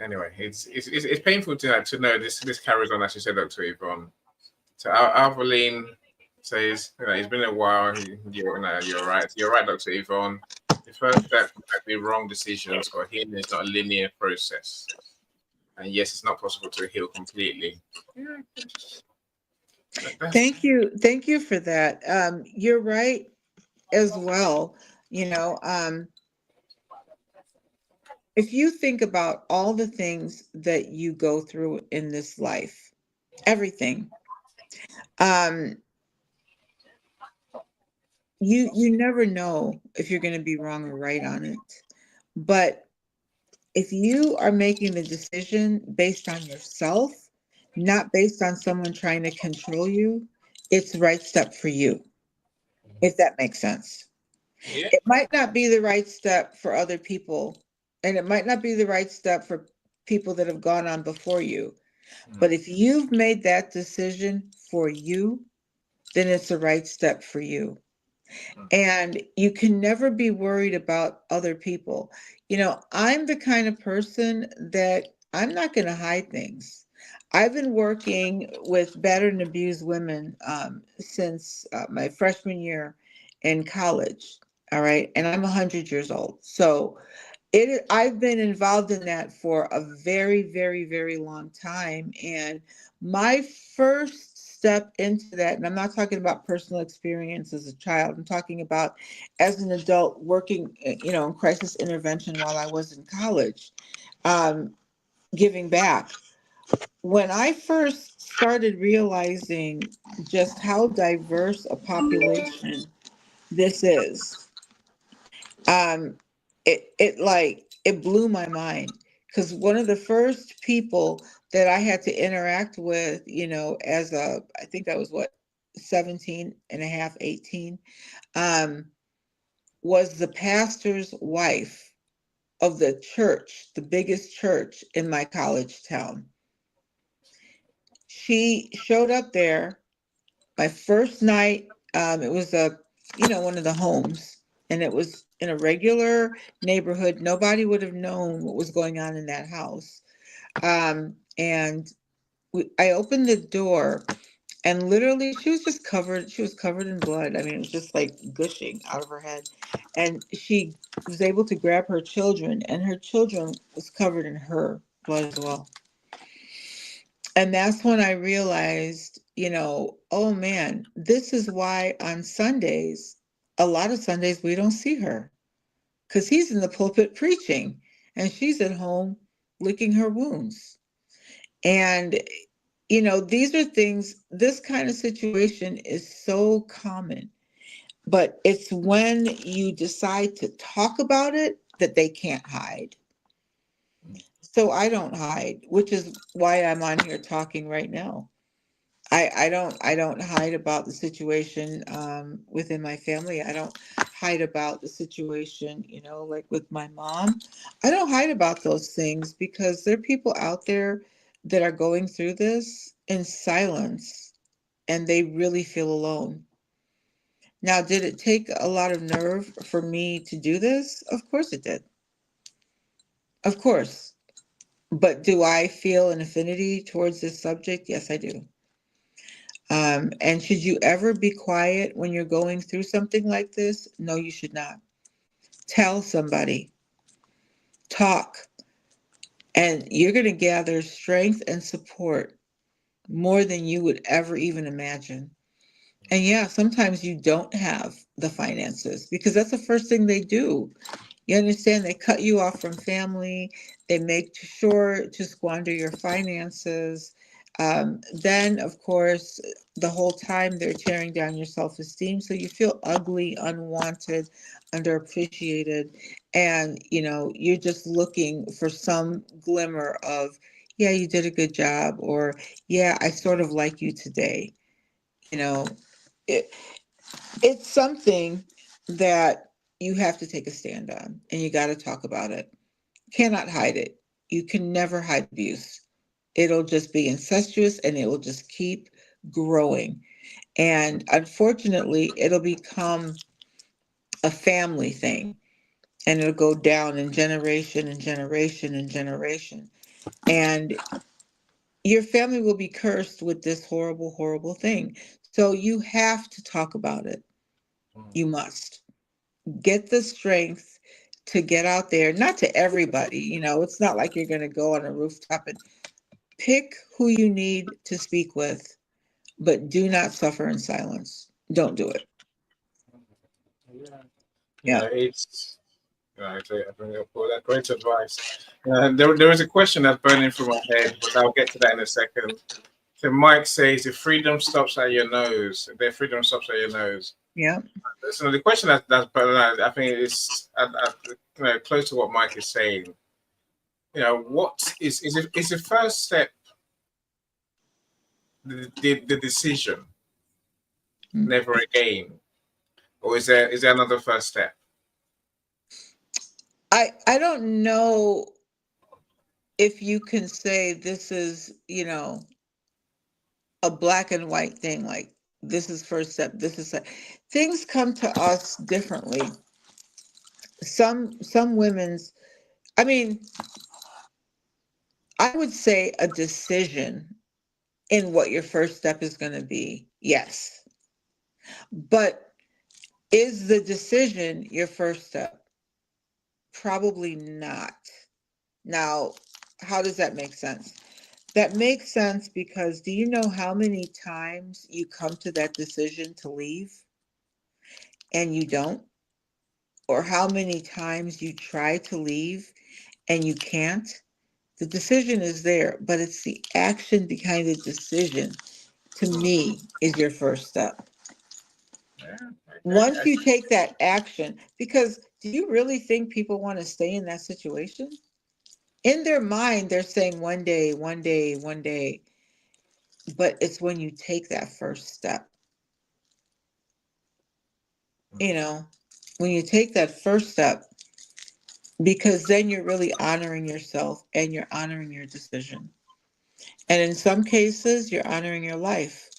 Speaker 2: anyway. It's painful to know this carries on, as you said, Dr. Yvonne. So Alvaline says, it's been a while. You're right. You're right, Dr. Yvonne. The first step might be wrong decisions, or healing is not a linear process. And yes, it's not possible to heal completely.
Speaker 3: Thank you for that. You're right as well. If you think about all the things that you go through in this life, everything, um, you never know if you're going to be wrong or right on it. But if you are making the decision based on yourself, not based on someone trying to control you, it's the right step for you, if that makes sense.
Speaker 2: Yeah.
Speaker 3: It might not be the right step for other people, and it might not be the right step for people that have gone on before you. But if you've made that decision for you, then it's the right step for you. And you can never be worried about other people. I'm the kind of person that I'm not going to hide things. I've been working with battered and abused women since my freshman year in college. All right. And I'm 100 years old. So I've been involved in that for a very, very, very long time. And my first step into that, and I'm not talking about personal experience as a child, I'm talking about as an adult working, in crisis intervention while I was in college, giving back. When I first started realizing just how diverse a population this is, um, it blew my mind, because one of the first people that I had to interact with, as I think I was 17 and a half, 18, was the pastor's wife of the church, the biggest church in my college town. She showed up there my first night. It was one of the homes, and it was in a regular neighborhood. Nobody would have known what was going on in that house. And I opened the door, And literally she was covered in blood. I mean, it was just like gushing out of her head. And she was able to grab her children, and her children was covered in her blood as well. And that's when I realized, oh man, this is why on Sundays, a lot of Sundays, we don't see her, because he's in the pulpit preaching and she's at home licking her wounds. And, these are things, this kind of situation is so common, but it's when you decide to talk about it that they can't hide. So I don't hide, which is why I'm on here talking right now. I don't hide about the situation within my family. I don't hide about the situation, like with my mom. I don't hide about those things because there are people out there that are going through this in silence and they really feel alone. Now, did it take a lot of nerve for me to do this? Of course it did. Of course. But do I feel an affinity towards this subject? Yes, I do. And should you ever be quiet when you're going through something like this? No, you should not. Tell somebody, talk, and you're going to gather strength and support more than you would ever even imagine. And yeah, sometimes you don't have the finances because that's the first thing they do. You understand? They cut you off from family. They make sure to squander your finances. Then, of course, the whole time they're tearing down your self-esteem. So you feel ugly, unwanted, underappreciated. And, you're just looking for some glimmer of, yeah, you did a good job. Or, yeah, I sort of like you today. You know, it, it's something that you have to take a stand on and you got to talk about it. Cannot hide it. You can never hide abuse. It'll just be incestuous and it will just keep growing. And unfortunately, it'll become a family thing and it'll go down in generation and generation and generation. And your family will be cursed with this horrible, horrible thing. So you have to talk about it. You must. Get the strength to get out there, not to everybody, it's not like you're going to go on a rooftop and pick who you need to speak with, but do not suffer in silence. Don't do it. Yeah.
Speaker 2: It's right. I think for that great advice. There is a question that's burning through my head, but I'll get to that in a second. So Mike says, "If freedom stops at your nose, their freedom stops at your nose."
Speaker 3: Yeah.
Speaker 2: So the question that's burning out, I think it's close to what Mike is saying. What is the first step the decision, never again, or is there another first step?
Speaker 3: I don't know if you can say this is, a black and white thing, like this is first step, this is things come to us differently. Some women's, I mean, I would say a decision in what your first step is going to be. Yes. But is the decision your first step? Probably not. Now, how does that make sense? That makes sense because do you know how many times you come to that decision to leave and you don't? Or how many times you try to leave and you can't? The decision is there, but it's the action behind the decision, to me, is your first step. Once you take that action, because do you really think people want to stay in that situation? In their mind, they're saying one day, one day, one day. But it's when you take that first step. When you take that first step, because then you're really honoring yourself and you're honoring your decision. And in some cases, you're honoring your life.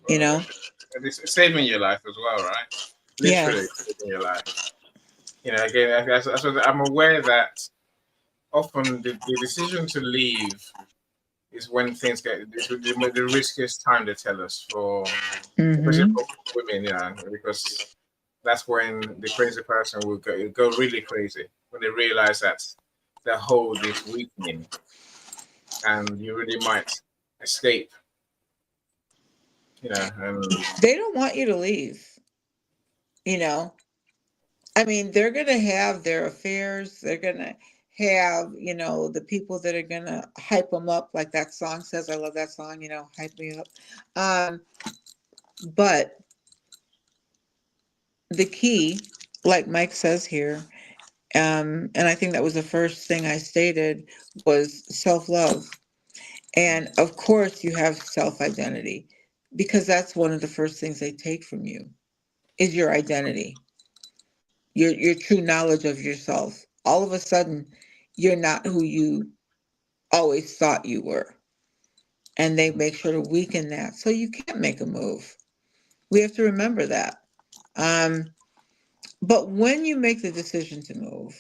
Speaker 2: It's saving your life as well, right? Literally saving your life. Again, I'm aware that often the decision to leave is when things get the riskiest time they tell us for, especially
Speaker 3: Mm-hmm.
Speaker 2: for women, because that's when the crazy person will go really crazy when they realize that their hold is weakening and you really might escape, and
Speaker 3: They don't want you to leave, you know. I mean, they're going to have their affairs. They're going to have, the people that are going to hype them up, like that song says. I love that song, hype me up. Um, but the key, like Mike says here, and I think that was the first thing I stated, was self-love. And of course, you have self-identity, because that's one of the first things they take from you is your identity, your true knowledge of yourself. All of a sudden, you're not who you always thought you were. And they make sure to weaken that so you can't make a move. We have to remember that. Um, but when you make the decision to move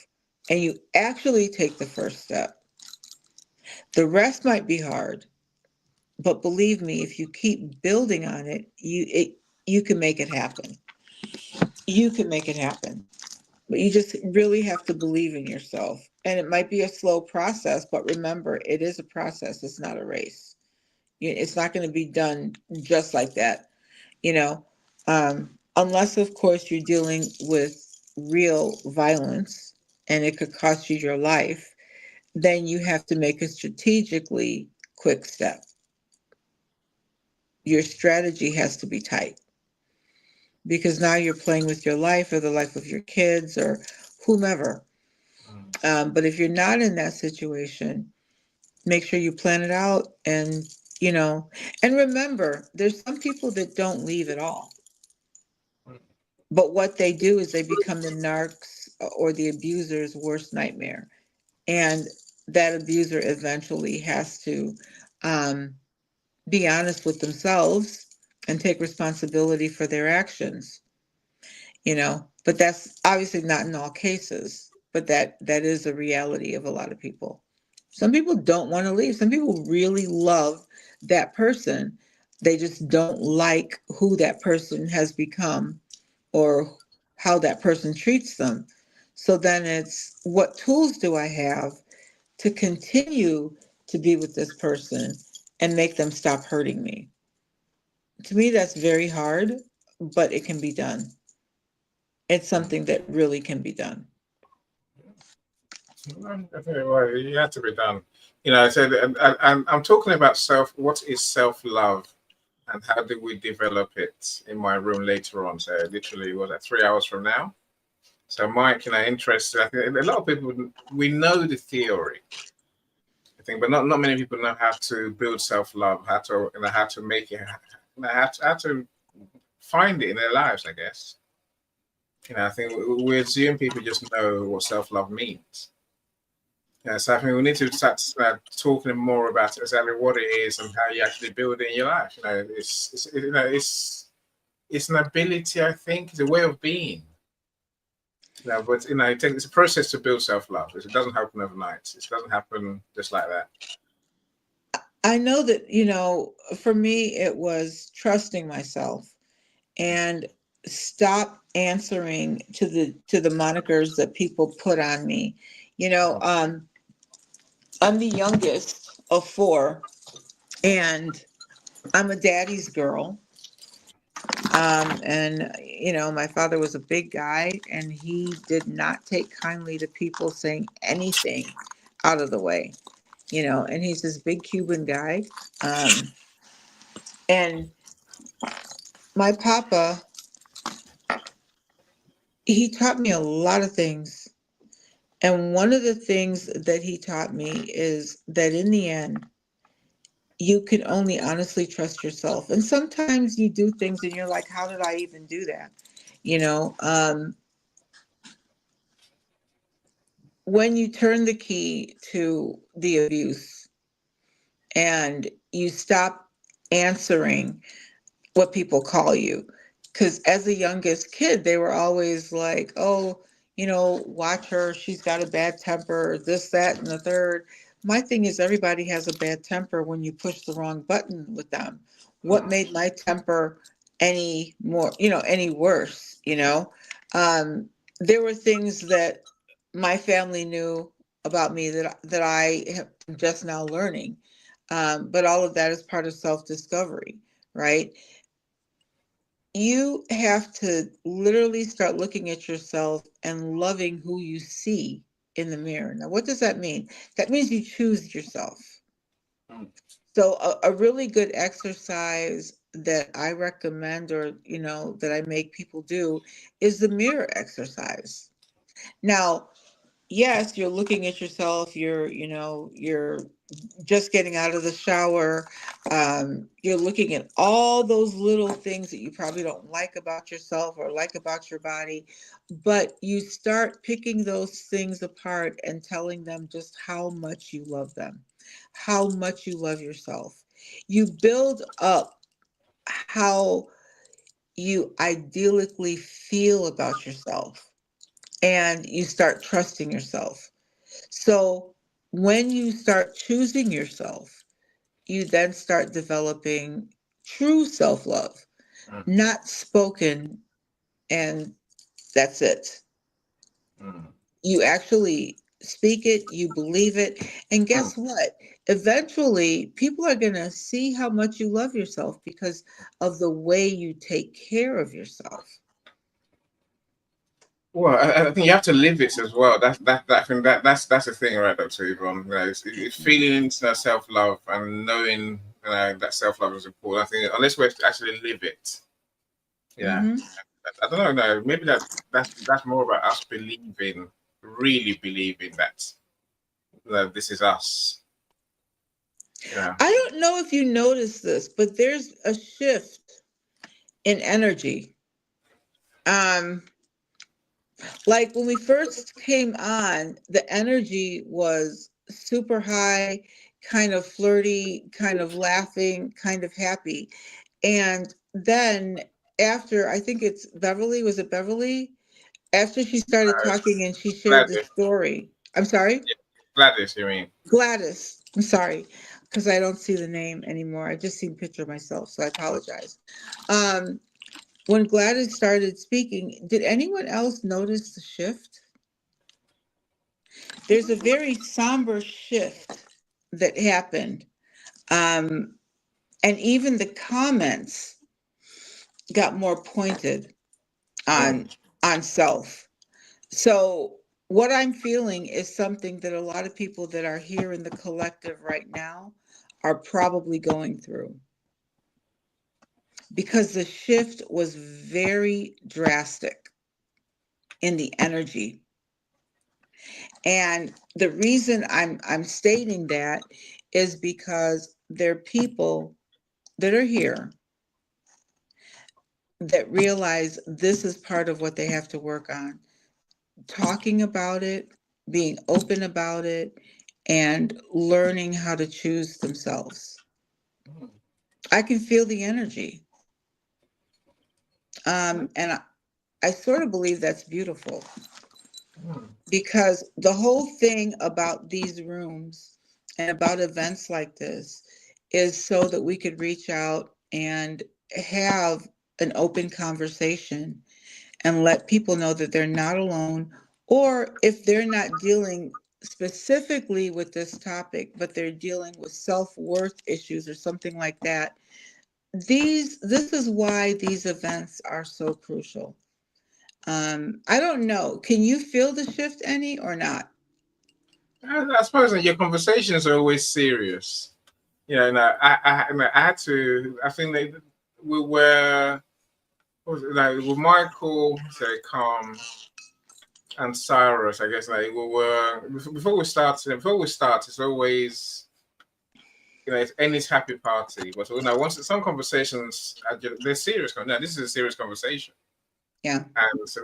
Speaker 3: and you actually take the first step, the rest might be hard, but believe me, if you keep building on it, you can make it happen. You can make it happen. But you just really have to believe in yourself. And it might be a slow process, but remember, it is a process. It's not a race. It's not going to be done just like that, you know, unless, of course, you're dealing with real violence and it could cost you your life. Then you have to make a strategically quick step. Your strategy has to be tight, because now you're playing with your life or the life of your kids or whomever. But if you're not in that situation, make sure you plan it out, you know, and remember, there's some people that don't leave at all. But what they do is they become the narcs or the abuser's worst nightmare. And that abuser eventually has to um, be honest with themselves and take responsibility for their actions, but that's obviously not in all cases, but that is a reality of a lot of people. Some people don't want to leave. Some people really love that person. They just don't like who that person has become or how that person treats them. So then it's, what tools do I have to continue to be with this person and make them stop hurting me? To me, that's very hard, but it can be done. It's something that really can be done.
Speaker 2: I think it had to be done. I said, I'm talking about what is self-love and how do we develop it in my room later on. So literally, was that 3 hours from now? So Mike, interested. I think a lot of people, we know the theory, I think, but not many people know how to build self-love, how to make it, how to find it in their lives, I guess. I think we assume people just know what self-love means. So I think we need to start talking more about exactly what it is and how you actually build it in your life. It's an ability, I think. It's a way of being. But it's a process to build self-love. It doesn't happen overnight. It doesn't happen just like that.
Speaker 3: I know that, for me, it was trusting myself and stop answering to the monikers that people put on me. I'm the youngest of four, and I'm a daddy's girl. And my father was a big guy, and he did not take kindly to people saying anything out of the way. And he's this big Cuban guy. And my papa, he taught me a lot of things. And one of the things that he taught me is that in the end, you can only honestly trust yourself. And sometimes you do things and you're like, how did I even do that? When you turn the key to the abuse and you stop answering what people call you, because as the youngest kid, they were always like, oh, watch her, she's got a bad temper, this, that, and the third. My thing is everybody has a bad temper when you push the wrong button with them. What
Speaker 2: Mm,
Speaker 3: made my temper any more, any worse, there were things that my family knew about me that I am just now learning. But all of that is part of self-discovery, right? You have to literally start looking at yourself and loving who you see in the mirror. Now, what does that mean? That means you choose yourself.
Speaker 2: mm,
Speaker 3: So a really good exercise that I recommend, or that I make people do, is the mirror exercise. Now, yes, you're looking at yourself, you're just getting out of the shower. You're looking at all those little things that you probably don't like about yourself or like about your body, but you start picking those things apart and telling them just how much you love them, how much you love yourself. You build up how you idyllically feel about yourself, and you start trusting yourself. So when you start choosing yourself, you then start developing true self love,
Speaker 2: mm,
Speaker 3: not spoken, and that's it.
Speaker 2: mm,
Speaker 3: You actually speak it, you believe it, and
Speaker 2: mm.
Speaker 3: guess what? Eventually, people are going to see how much you love yourself because of the way you take care of yourself.
Speaker 2: Well, I think you have to live it as well. That's the thing, right, Dr. Yvonne? It's feeling self-love and knowing that self-love is important. I think unless we actually live it, yeah.
Speaker 3: Hmm.
Speaker 2: I don't know. No, maybe that's more about us really believing that this is us. Yeah.
Speaker 3: I don't know if you notice this, but there's a shift in energy. Um, like when we first came on, the energy was super high, kind of flirty, kind of laughing, kind of happy. And then after, I think it's Beverly, was it Beverly? After she started talking and she shared the
Speaker 2: Gladys,
Speaker 3: story. I'm sorry?
Speaker 2: Gladys, you mean?
Speaker 3: Gladys. I'm sorry, because I don't see the name anymore. I just seen a picture of myself, so I apologize. Um, when Gladys started speaking, did anyone else notice the shift? There's a very somber shift that happened. Um, and even the comments got more pointed
Speaker 2: Mm,
Speaker 3: on self. So what I'm feeling is something that a lot of people that are here in the collective right now are probably going through, because the shift was very drastic in the energy. And the reason I'm stating that is because there are people that are here that realize this is part of what they have to work on. Talking about it, being open about it, and learning how to choose themselves. I can feel the energy. And I sort of believe that's beautiful,
Speaker 2: mm,
Speaker 3: because the whole thing about these rooms and about events like this is so that we could reach out and have an open conversation and let people know that they're not alone, or if they're not dealing specifically with this topic, but they're dealing with self-worth issues or something like that. This is why these events are so crucial. I don't know. Can you feel the shift any or not?
Speaker 2: I suppose that your conversations are always serious. I had to. I think we were, what was it, like with Michael, say calm, and Cyrus. I guess like we were before we start. It's always it's Annie's happy party. But once some conversations they're serious. No, this is a serious conversation,
Speaker 3: Yeah.
Speaker 2: and so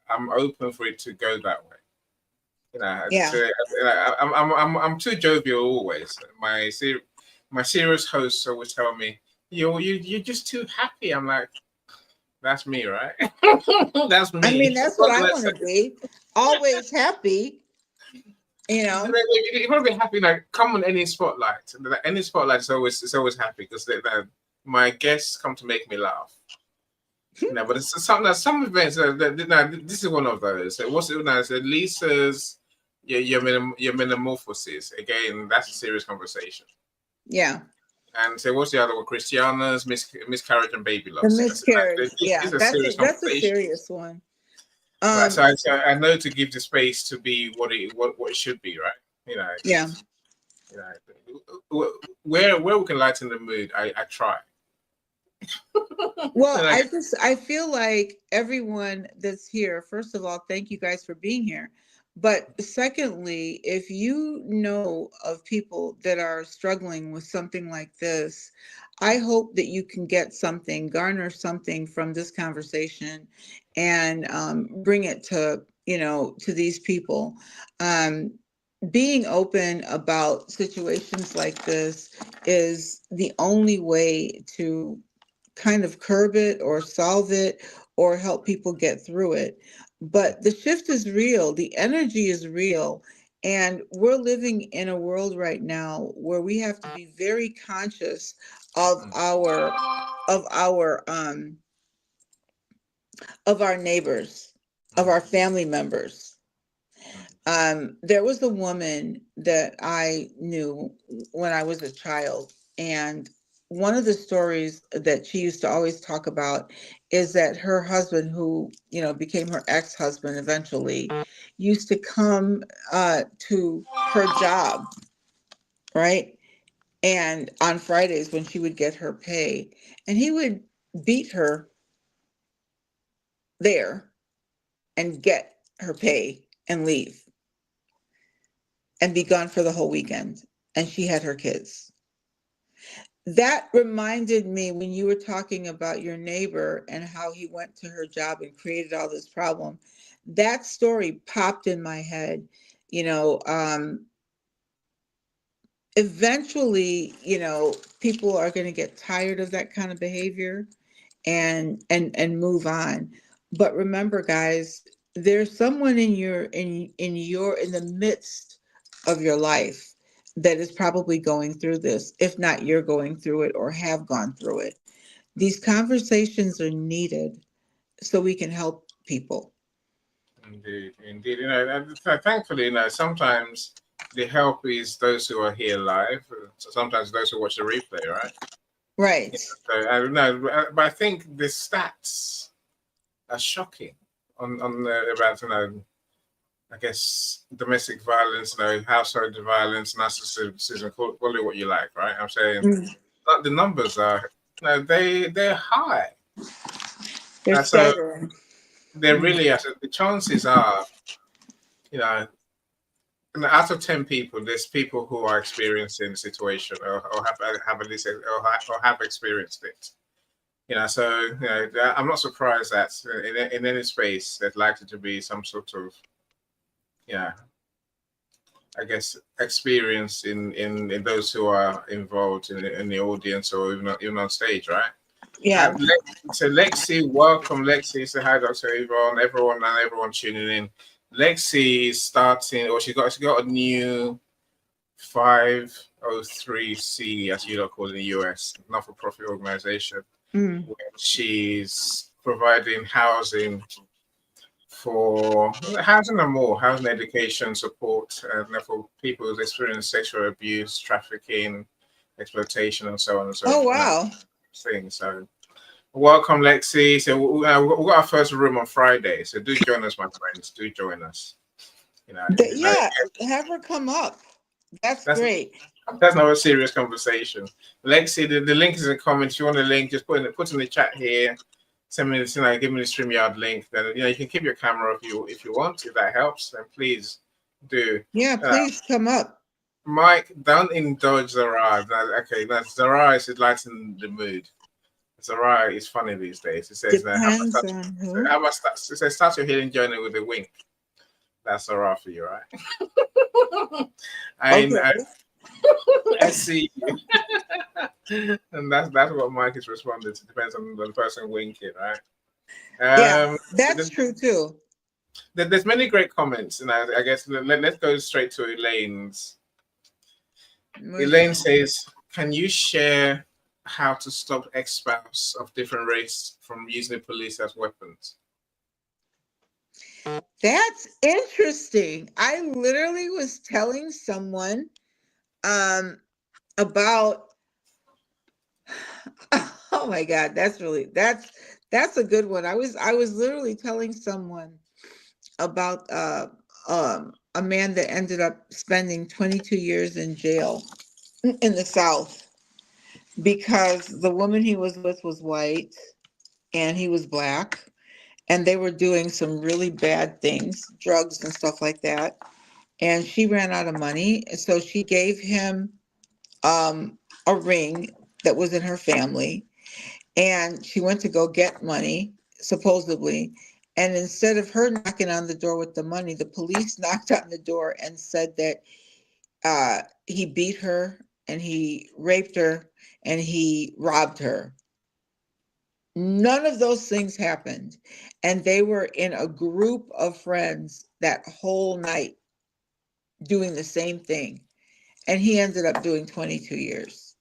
Speaker 2: I'm open for it to go that way.
Speaker 3: Yeah.
Speaker 2: I'm too jovial always. My serious hosts always tell me, you're just too happy. I'm like, that's me, right? That's
Speaker 3: I mean,
Speaker 2: me.
Speaker 3: that's what I want to be. Always happy. You know?
Speaker 2: You want to be happy. Like, come on any spotlight. Any spotlight is always happy because my guests come to make me laugh. No, but it's some events. This is one of those. What's it now? Lisa's your metamorphosis. Again, that's a serious conversation.
Speaker 3: Yeah.
Speaker 2: And so what's the other one? Christiana's miscarriage and baby
Speaker 3: The
Speaker 2: loss.
Speaker 3: miscarriage.
Speaker 2: It's a
Speaker 3: That's
Speaker 2: serious
Speaker 3: a
Speaker 2: conversation.
Speaker 3: serious one.
Speaker 2: Right, so I know to give the space to be what it should be, right? You know.
Speaker 3: Yeah.
Speaker 2: Where we can lighten the mood, I try.
Speaker 3: Well, I feel like everyone that's here, first of all, thank you guys for being here. But secondly, if you know of people that are struggling with something like this, I hope that you can get something, garner something from this conversation and bring it to, to these people. Being open about situations like this is the only way to kind of curb it or solve it or help people get through it. But the shift is real, the energy is real, and we're living in a world right now where we have to be very conscious of our neighbors, of our family members. There was a woman that I knew when I was a child, and one of the stories that she used to always talk about is that her husband, who became her ex-husband eventually, used to come to her job, right? And on Fridays when she would get her pay, and he would beat her there and get her pay and leave and be gone for the whole weekend. And she had her kids. That reminded me when you were talking about your neighbor and how he went to her job and created all this problem. That story popped in my head. Eventually, people are going to get tired of that kind of behavior and move on. But remember, guys, there's someone in the midst of your life that is probably going through this. If not, you're going through it or have gone through it. These conversations are needed so we can help people.
Speaker 2: Indeed. And thankfully, sometimes the help is those who are here live. So sometimes those who watch the replay, right?
Speaker 3: Right.
Speaker 2: So I don't know, but I think the stats are shocking on about I guess domestic violence, household violence, narcissism, call it what you like, right? I'm saying the numbers are they're high.
Speaker 3: They're staggering.
Speaker 2: They're really the chances are, out of 10 people, there's people who are experiencing the situation or have at least or have experienced it. So I'm not surprised that in any space there's likely to be some sort of I guess experience in those who are involved in the audience or even on stage, right?
Speaker 3: Yeah.
Speaker 2: So Lexi, welcome Lexi. Say hi, Dr. Yvonne, everyone tuning in. Lexi is starting, or she got a new 503c, as you call it in the US, not-for-profit organization. Where she's providing housing for housing and more, housing, education, support, for people who's experienced sexual abuse, trafficking, exploitation, and so on and so forth.
Speaker 3: Oh, wow.
Speaker 2: So welcome, Lexi. So we got our first room on Friday, so do join us, my friends. Do join us.
Speaker 3: Have her come up. That's great.
Speaker 2: That's not a serious conversation. Lexi, the link is in the comments. If you want the link, just put in the chat here. Send me give me the StreamYard link. Then you can keep your camera if you want, if that helps. Then please do.
Speaker 3: Yeah, please come up.
Speaker 2: Mike, don't indulge Zara. Okay, Zara is lightening the mood. Zara is funny these days. It says
Speaker 3: Depends on who.
Speaker 2: It says start your healing journey with a wink. That's Zara for you, right? I see you. And that's what Mike is responding to. Depends on the person winking, right?
Speaker 3: Yeah, that's true too.
Speaker 2: There's many great comments, and I guess let's go straight to Elaine's. Elaine says, "Can you share how to stop ex-spouse of different race from using the police as weapons?"
Speaker 3: That's interesting. I literally was telling someone about oh my God, that's a good one. I was literally telling someone about a man that ended up spending 22 years in jail in the South because the woman he was with was white and he was black, and they were doing some really bad things, drugs and stuff like that. And she ran out of money, so she gave him a ring that was in her family, and she went to go get money, supposedly. And instead of her knocking on the door with the money, the police knocked on the door and said that he beat her and he raped her and he robbed her. None of those things happened. And they were in a group of friends that whole night doing the same thing. And he ended up doing 22 years.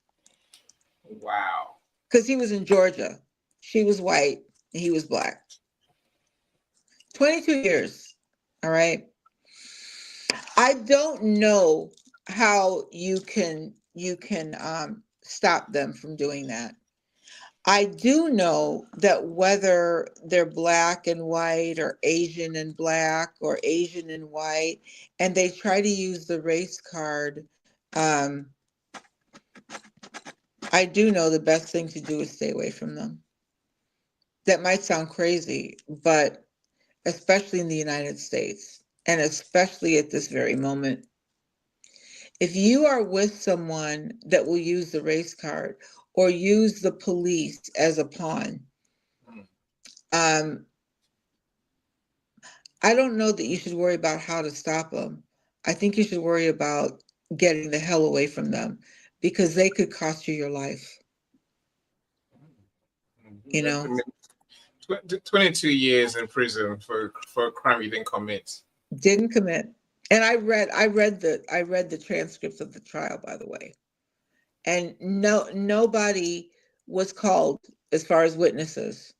Speaker 2: Wow.
Speaker 3: Because he was in Georgia. She was white and he was black. 22 years. All right. I don't know how you can stop them from doing that. I do know that whether they're black and white or Asian and black or Asian and white, and they try to use the race card, I do know the best thing to do is stay away from them. That might sound crazy, but especially in the United States, and especially at this very moment, if you are with someone that will use the race card or use the police as a pawn, I don't know that you should worry about how to stop them. I think you should worry about getting the hell away from them because they could cost you your life. You know,
Speaker 2: 22 years in prison for a crime you didn't commit.
Speaker 3: Didn't commit. And I read the transcripts of the trial, by the way. And nobody was called as far as witnesses.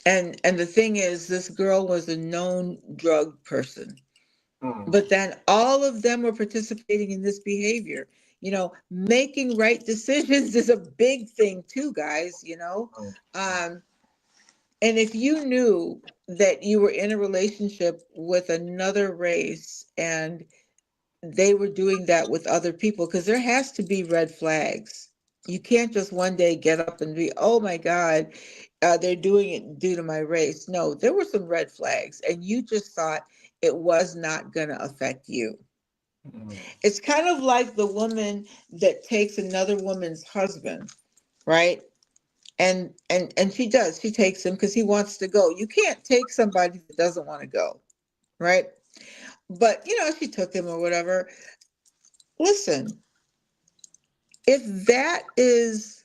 Speaker 3: And the thing is, this girl was a known drug person. But then all of them were participating in this behavior. You know, making right decisions is a big thing too, guys, you know. And if you knew that you were in a relationship with another race and they were doing that with other people, because there has to be red flags. You can't just one day get up and be, oh my God, they're doing it due to my race. No, there were some red flags and you just thought it was not going to affect you. It's kind of like the woman that takes another woman's husband, right? And she takes him because he wants to go. You can't take somebody that doesn't want to go, right? But, you know, she took him or whatever. Listen, if that is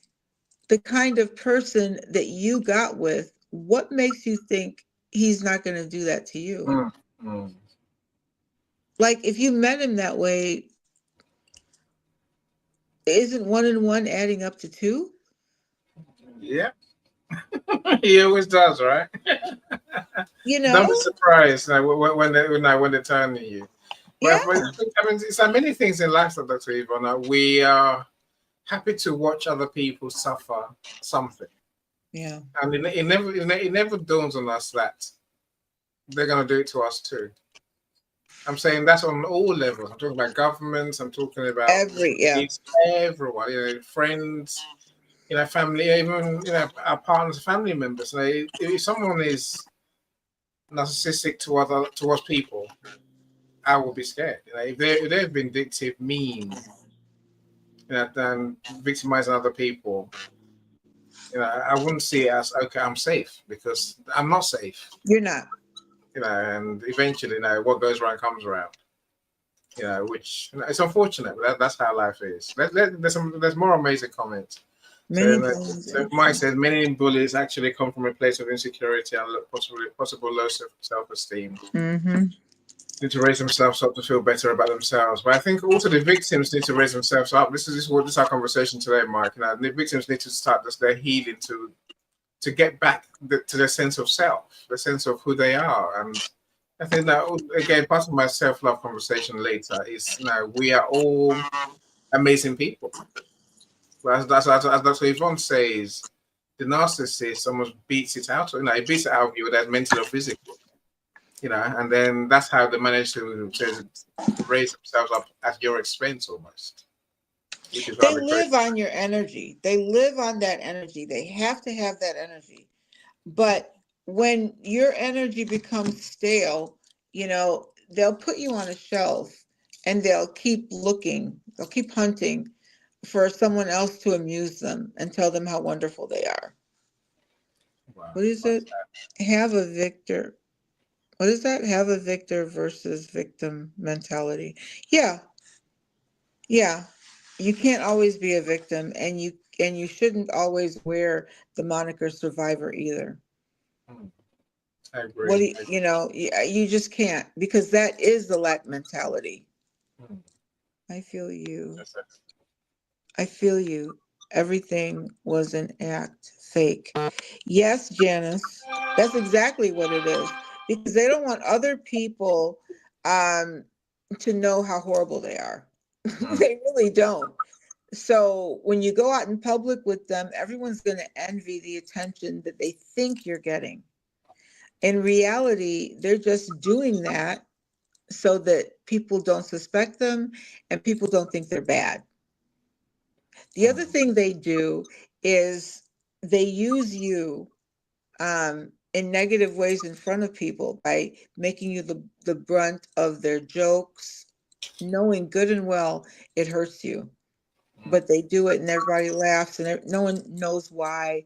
Speaker 3: the kind of person that you got with, what makes you think he's not going to do that to you? Like, if you met him that way, isn't 1 and 1 adding up to 2?
Speaker 2: Yeah. He always does, right?
Speaker 3: You know?
Speaker 2: Don't be surprised when they turn on you.
Speaker 3: Yeah.
Speaker 2: But, I mean, there's so many things in life, Dr. Yvonne. We are happy to watch other people suffer something.
Speaker 3: Yeah.
Speaker 2: And it never dawns on us that they're going to do it to us too. I'm saying that's on all levels. I'm talking about governments. I'm talking about everyone. You know, friends. You know, family. Even our partners, family members. You know, if someone is narcissistic towards people, I will be scared. You know, if they're vindictive, mean, and victimizing other people, you know, I wouldn't see it as okay, I'm safe, because I'm not safe.
Speaker 3: You're not.
Speaker 2: You know, and eventually, you know, what goes around comes around. You know, which it's unfortunate, but that's how life is. There's more amazing comments.
Speaker 3: Many
Speaker 2: So
Speaker 3: bullies.
Speaker 2: Mike says many bullies actually come from a place of insecurity and possible low self-esteem.
Speaker 3: Mm-hmm.
Speaker 2: Need to raise themselves up to feel better about themselves. But I think also the victims need to raise themselves up. This is our conversation today, Mike. And the victims need to start their healing to get back to their sense of self, the sense of who they are. And I think that again, part of my self-love conversation later is we are all amazing people. That's what Yvonne says. The narcissist almost beats it out. He beats it out of you, whether it's mental or physical. And then that's how they manage to raise themselves up at your expense almost. Which is
Speaker 3: They
Speaker 2: rather great.
Speaker 3: live on your energy. They live on that energy. They have to have that energy. But when your energy becomes stale, they'll put you on a shelf and they'll keep looking, they'll keep hunting for someone else to amuse them and tell them how wonderful they are.
Speaker 2: Wow.
Speaker 3: What is it? Have a victor. What is that? Have a victor versus victim mentality. Yeah. Yeah. You can't always be a victim, and you shouldn't always wear the moniker survivor either.
Speaker 2: I agree.
Speaker 3: What do you just can't, because that is the lack mentality. I feel you. I feel you. Everything was an act, fake. Yes, Janice, that's exactly what it is. Because they don't want other people to know how horrible they are. They really don't. So when you go out in public with them, everyone's going to envy the attention that they think you're getting. In reality, they're just doing that so that people don't suspect them and people don't think they're bad. The other thing they do is they use you in negative ways in front of people by making you the brunt of their jokes, knowing good and well it hurts you. But they do it and everybody laughs and no one knows why,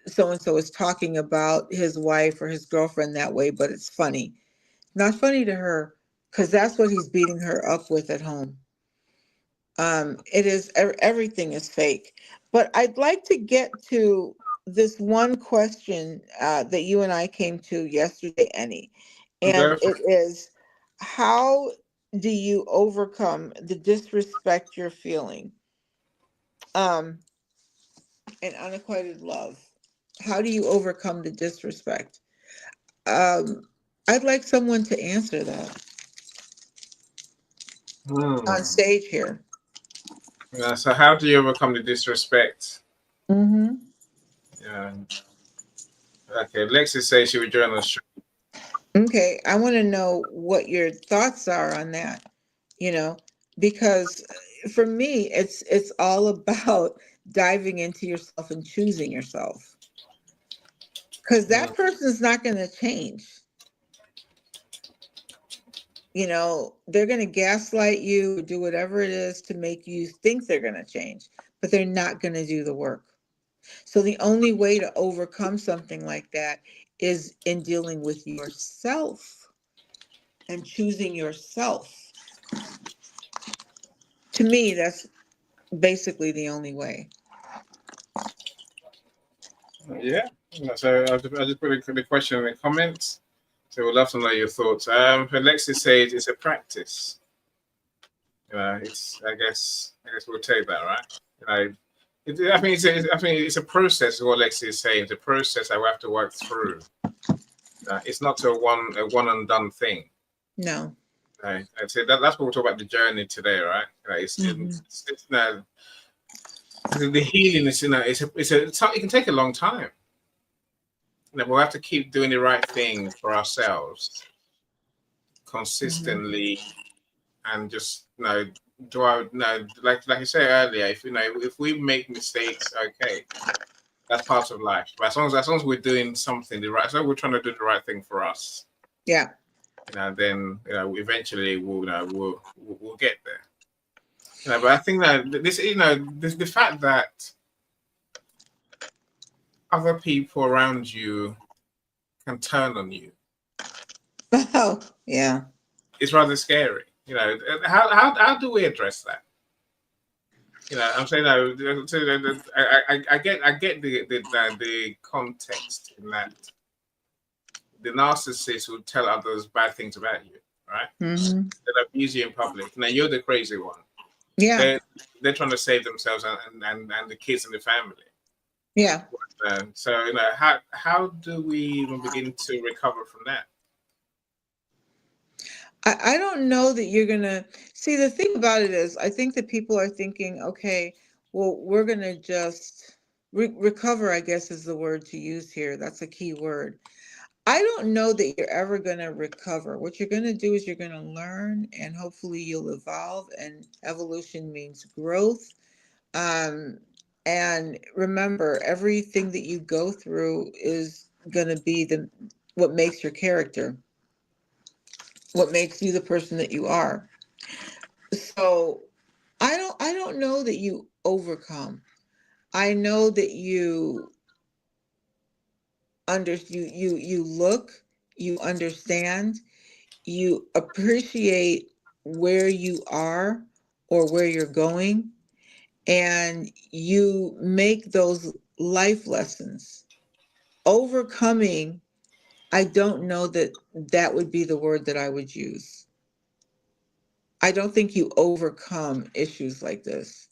Speaker 3: so-and-so is talking about his wife or his girlfriend that way, but it's funny. Not funny to her, because that's what he's beating her up with at home. It is, everything is fake. But I'd like to get to this one question that you and I came to yesterday, Annie. And it is, how do you overcome the disrespect you're feeling? And unrequited love. How do you overcome the disrespect? I'd like someone to answer that on stage here.
Speaker 2: Yeah, so how do you overcome the disrespect?
Speaker 3: Mm-hmm.
Speaker 2: Yeah. Okay, Lexi says she would join us.
Speaker 3: Okay, I want to know what your thoughts are on that, because for me, it's all about diving into yourself and choosing yourself. Because that person's not going to change. They're going to gaslight you, do whatever it is to make you think they're going to change, but they're not going to do the work. So the only way to overcome something like that is in dealing with yourself and choosing yourself. To me, that's basically the only way.
Speaker 2: Yeah. So I just put the question in the comments. So we'd love to know your thoughts. Alexis says it's a practice. I guess we'll take that, right? I think it's a process. Is what Alexis is saying. It's a process that we have to work through. It's not a one and done thing.
Speaker 3: No.
Speaker 2: Right. I'd say that's what we're talking about, the journey today, right? The healing is, it can take a long time. We'll have to keep doing the right thing for ourselves consistently, and just like I said earlier, if we make mistakes, okay, that's part of life. But as long as we're doing something as long as we're trying to do the right thing for us,
Speaker 3: yeah,
Speaker 2: then eventually we'll get there. But I think that the fact that other people around you can turn on you,
Speaker 3: oh yeah,
Speaker 2: it's rather scary. How do we address that? I'm saying that. I get the context in that the narcissist will tell others bad things about you, right?
Speaker 3: Mm-hmm.
Speaker 2: They'll abuse you in public. Now you're the crazy one.
Speaker 3: Yeah.
Speaker 2: They're trying to save themselves and the kids and the family.
Speaker 3: Yeah.
Speaker 2: So how do we even begin to recover from that?
Speaker 3: I don't know that you're gonna see. The thing about it is, I think that people are thinking, okay, well, we're gonna just recover, I guess is the word to use here. That's a key word. I don't know that you're ever gonna recover. What you're gonna do is you're gonna learn, and hopefully you'll evolve. And evolution means growth. Um, and remember, everything that you go through is gonna be the what makes your character, what makes you the person that you are. So I don't know that you overcome. I know that you look, you understand, you appreciate where you are or where you're going, and you make those life lessons. Overcoming, I don't know that that would be the word that I would use. I don't think you overcome issues like this.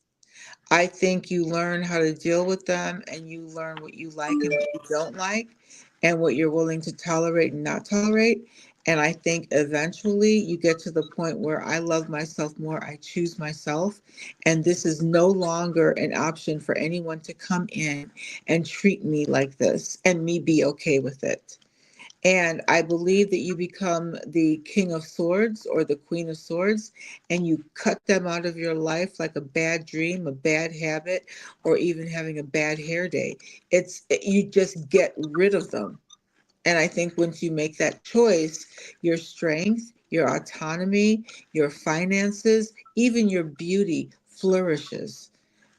Speaker 3: I think you learn how to deal with them, and you learn what you like and what you don't like and what you're willing to tolerate and not tolerate. And I think eventually you get to the point where I love myself more, I choose myself, and this is no longer an option for anyone to come in and treat me like this and me be okay with it. And I believe that you become the king of swords or the queen of swords, and you cut them out of your life like a bad dream, a bad habit, or even having a bad hair day. You just get rid of them. And I think once you make that choice, your strength, your autonomy, your finances, even your beauty flourishes,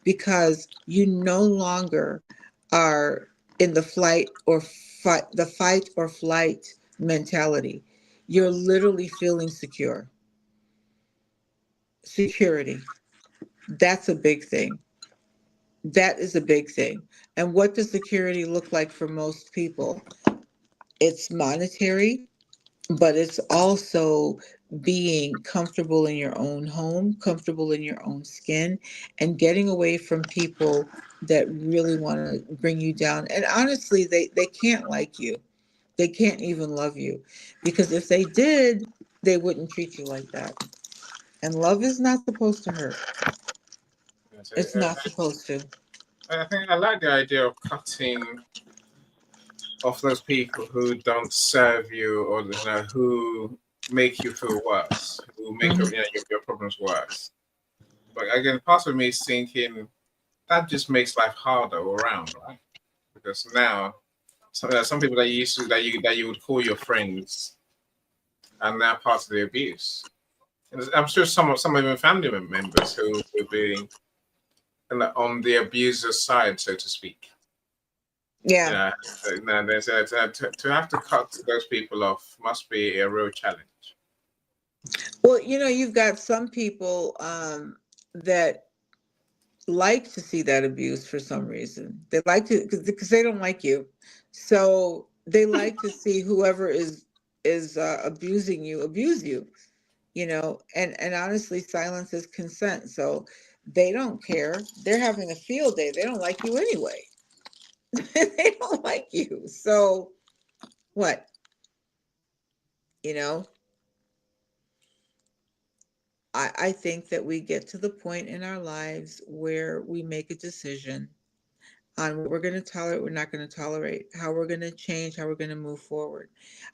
Speaker 3: because you no longer are in the fight or flight mentality. You're literally feeling secure. Security. That's a big thing. That is a big thing. And what does security look like for most people? It's monetary, but it's also being comfortable in your own home, comfortable in your own skin, and getting away from people that really want to bring you down. And honestly, they can't like you. They can't even love you, because if they did, they wouldn't treat you like that. And love is not supposed to hurt.
Speaker 2: So,
Speaker 3: It's not supposed to.
Speaker 2: I think I like the idea of cutting off those people who don't serve you, or who make you feel worse, who make
Speaker 3: Mhm.
Speaker 2: your problems worse. But again, part of me is thinking that just makes life harder all around, right? Because now some people that you used to that you would call your friends are now part of the abuse. And I'm sure some even family members who will be on the abuser's side, so to speak. You
Speaker 3: Yeah.
Speaker 2: know, to have to cut those people off must be a real challenge.
Speaker 3: Well, you've got some people that like to see that abuse for some reason. They like to, because they don't like you, so they like to see whoever is abusing you abuse you. And honestly, silence is consent. So they don't care. They're having a field day. They don't like you anyway. They don't like you. So what? You know, I think that we get to the point in our lives where we make a decision on what we're going to tolerate, we're not going to tolerate, how we're going to change, how we're going to move forward.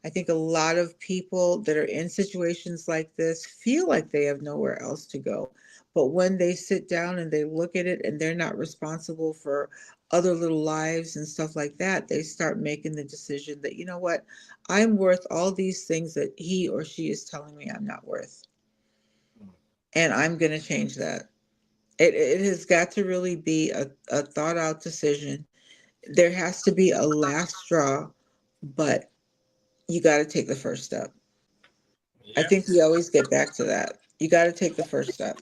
Speaker 3: I think a lot of people that are in situations like this feel like they have nowhere else to go. But when they sit down and they look at it and they're not responsible for other little lives and stuff like that, they start making the decision that, you know what, I'm worth all these things that he or she is telling me I'm not worth. And I'm going to change that. It has got to really be a thought out decision. There has to be a last straw, but you got to take the first step. I
Speaker 2: Yeah,
Speaker 3: think we always get back to that. You got to take the first step.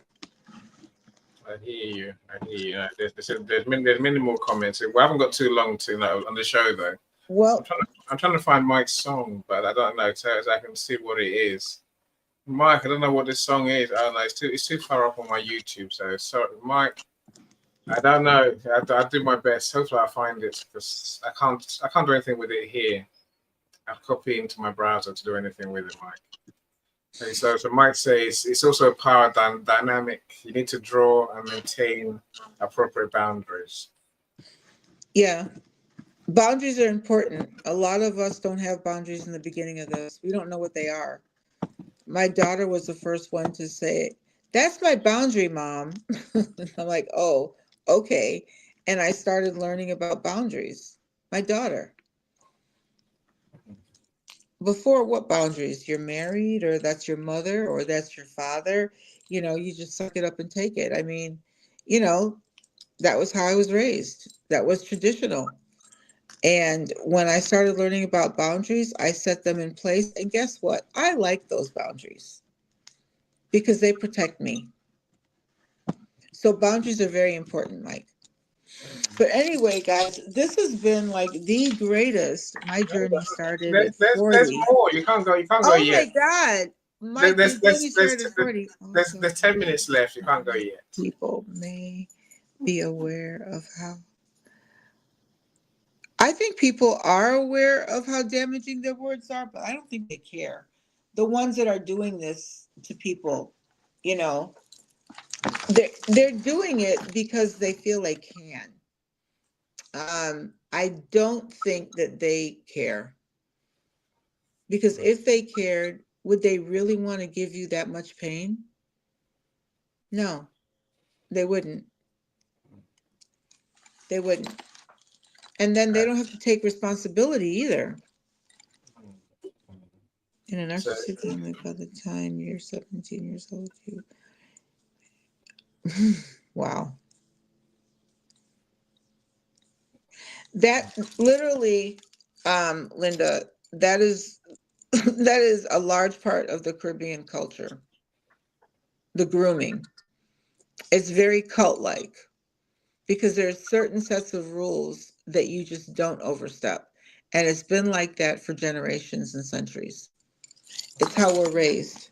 Speaker 2: I hear you. I hear you. There's many more comments. We haven't got too long to on the show though.
Speaker 3: Well,
Speaker 2: I'm trying to find Mike's song, but I don't know. So I can see what it is. Mike, I don't know what this song is. I don't know. It's too far up on my YouTube. So sorry, Mike. I don't know. I do my best. Hopefully, I find it because I can't do anything with it here. I've copied into my browser to do anything with it, Mike. Okay, so Mike says it's also a power dynamic. You need to draw and maintain appropriate boundaries.
Speaker 3: yeah, boundaries are important. A lot of us don't have boundaries in the beginning of this. We don't know what they are. My daughter was the first one to say, "That's my boundary, Mom." I'm like, "Oh, okay." And I started learning about boundaries. My daughter. Before, what boundaries? You're married, or that's your mother, or that's your father. You just suck it up and take it. I mean, you know, that was how I was raised. That was traditional. And when I started learning about boundaries, I set them in place. And guess what? I like those boundaries because they protect me. So boundaries are very important, Mike. But anyway, guys, this has been like the greatest. My journey started at
Speaker 2: There's
Speaker 3: 40.
Speaker 2: more. You can't go
Speaker 3: Oh my
Speaker 2: yet.
Speaker 3: God. Mike, your journey started at 40.
Speaker 2: There's 10 minutes left. You can't go yet.
Speaker 3: People may be aware of how. I think people are aware of how damaging their words are, but I don't think they care. The ones that are doing this to people, you know, they're doing it because they feel they can. I don't think that they care, because if they cared, would they really want to give you that much pain? No, they wouldn't. They wouldn't. And then they don't have to take responsibility either. In a narcissistic family, by the time you're 17 years old, you wow. That literally, Linda, that is that is a large part of the Caribbean culture. The grooming. It's very cult-like because there's certain sets of rules that you just don't overstep. And it's been like that for generations and centuries. It's how we're raised.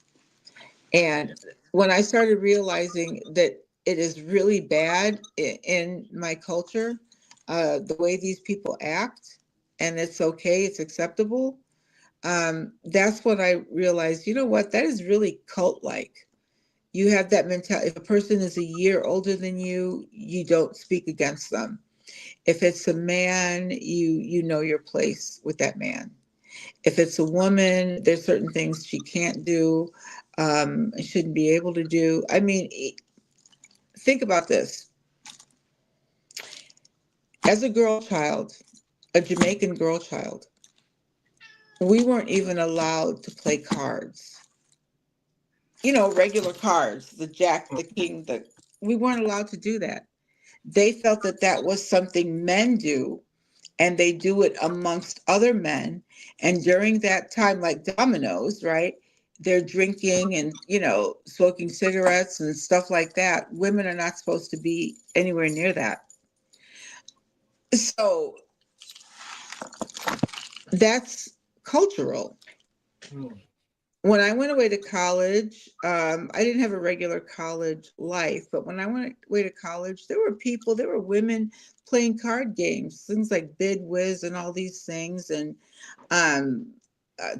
Speaker 3: And when I started realizing that it is really bad in my culture, the way these people act, and it's okay, it's acceptable, that's when I realized, you know what, that is really cult-like. You have that mentality. If a person is a year older than you, you don't speak against them. If it's a man, you know your place with that man. If it's a woman, there's certain things she can't do, shouldn't be able to do. I mean, think about this. As a girl child, a Jamaican girl child, we weren't even allowed to play cards. Regular cards, the jack, the king, we weren't allowed to do that. They felt that that was something men do, and they do it amongst other men. And during that time, like dominoes, right? They're drinking and, smoking cigarettes and stuff like that. Women are not supposed to be anywhere near that. So that's cultural. When I went away to college, I didn't have a regular college life, but when I went away to college, there were women playing card games, things like Bid Whiz and all these things, and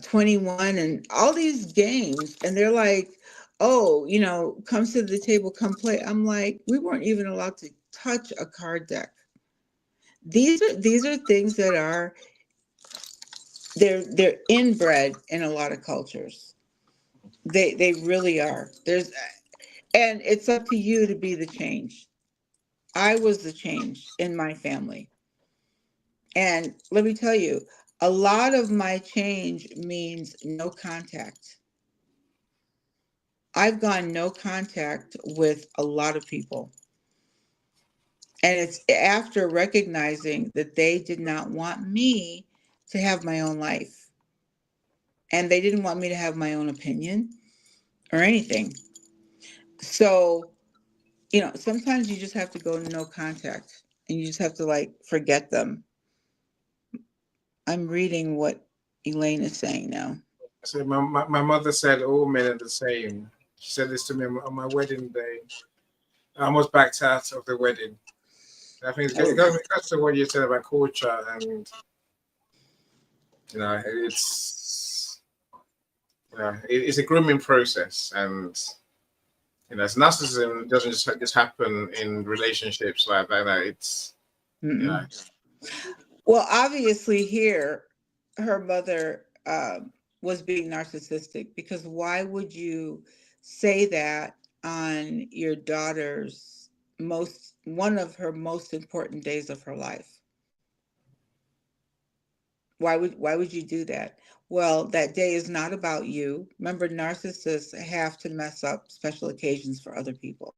Speaker 3: 21 and all these games. And they're like, oh, come sit at the table, come play. I'm like, we weren't even allowed to touch a card deck. These are things that are, they're inbred in a lot of cultures. They really are. And it's up to you to be the change. I was the change in my family. And let me tell you, a lot of my change means no contact. I've gone no contact with a lot of people. And it's after recognizing that they did not want me to have my own life. And they didn't want me to have my own opinion or anything. So You know, sometimes you just have to go no contact and you just have to like forget them. I'm reading what Elaine is saying now.
Speaker 2: So my mother said all men are the same. She said this to me on my wedding day. I almost backed out of the wedding. I think it goes to what you said about culture, and it's a grooming process, and narcissism doesn't just happen in relationships like that. It's
Speaker 3: Well, obviously here, her mother was being narcissistic, because why would you say that on your daughter's one of her most important days of her life? Why would you do that? Well, that day is not about you. Remember, narcissists have to mess up special occasions for other people.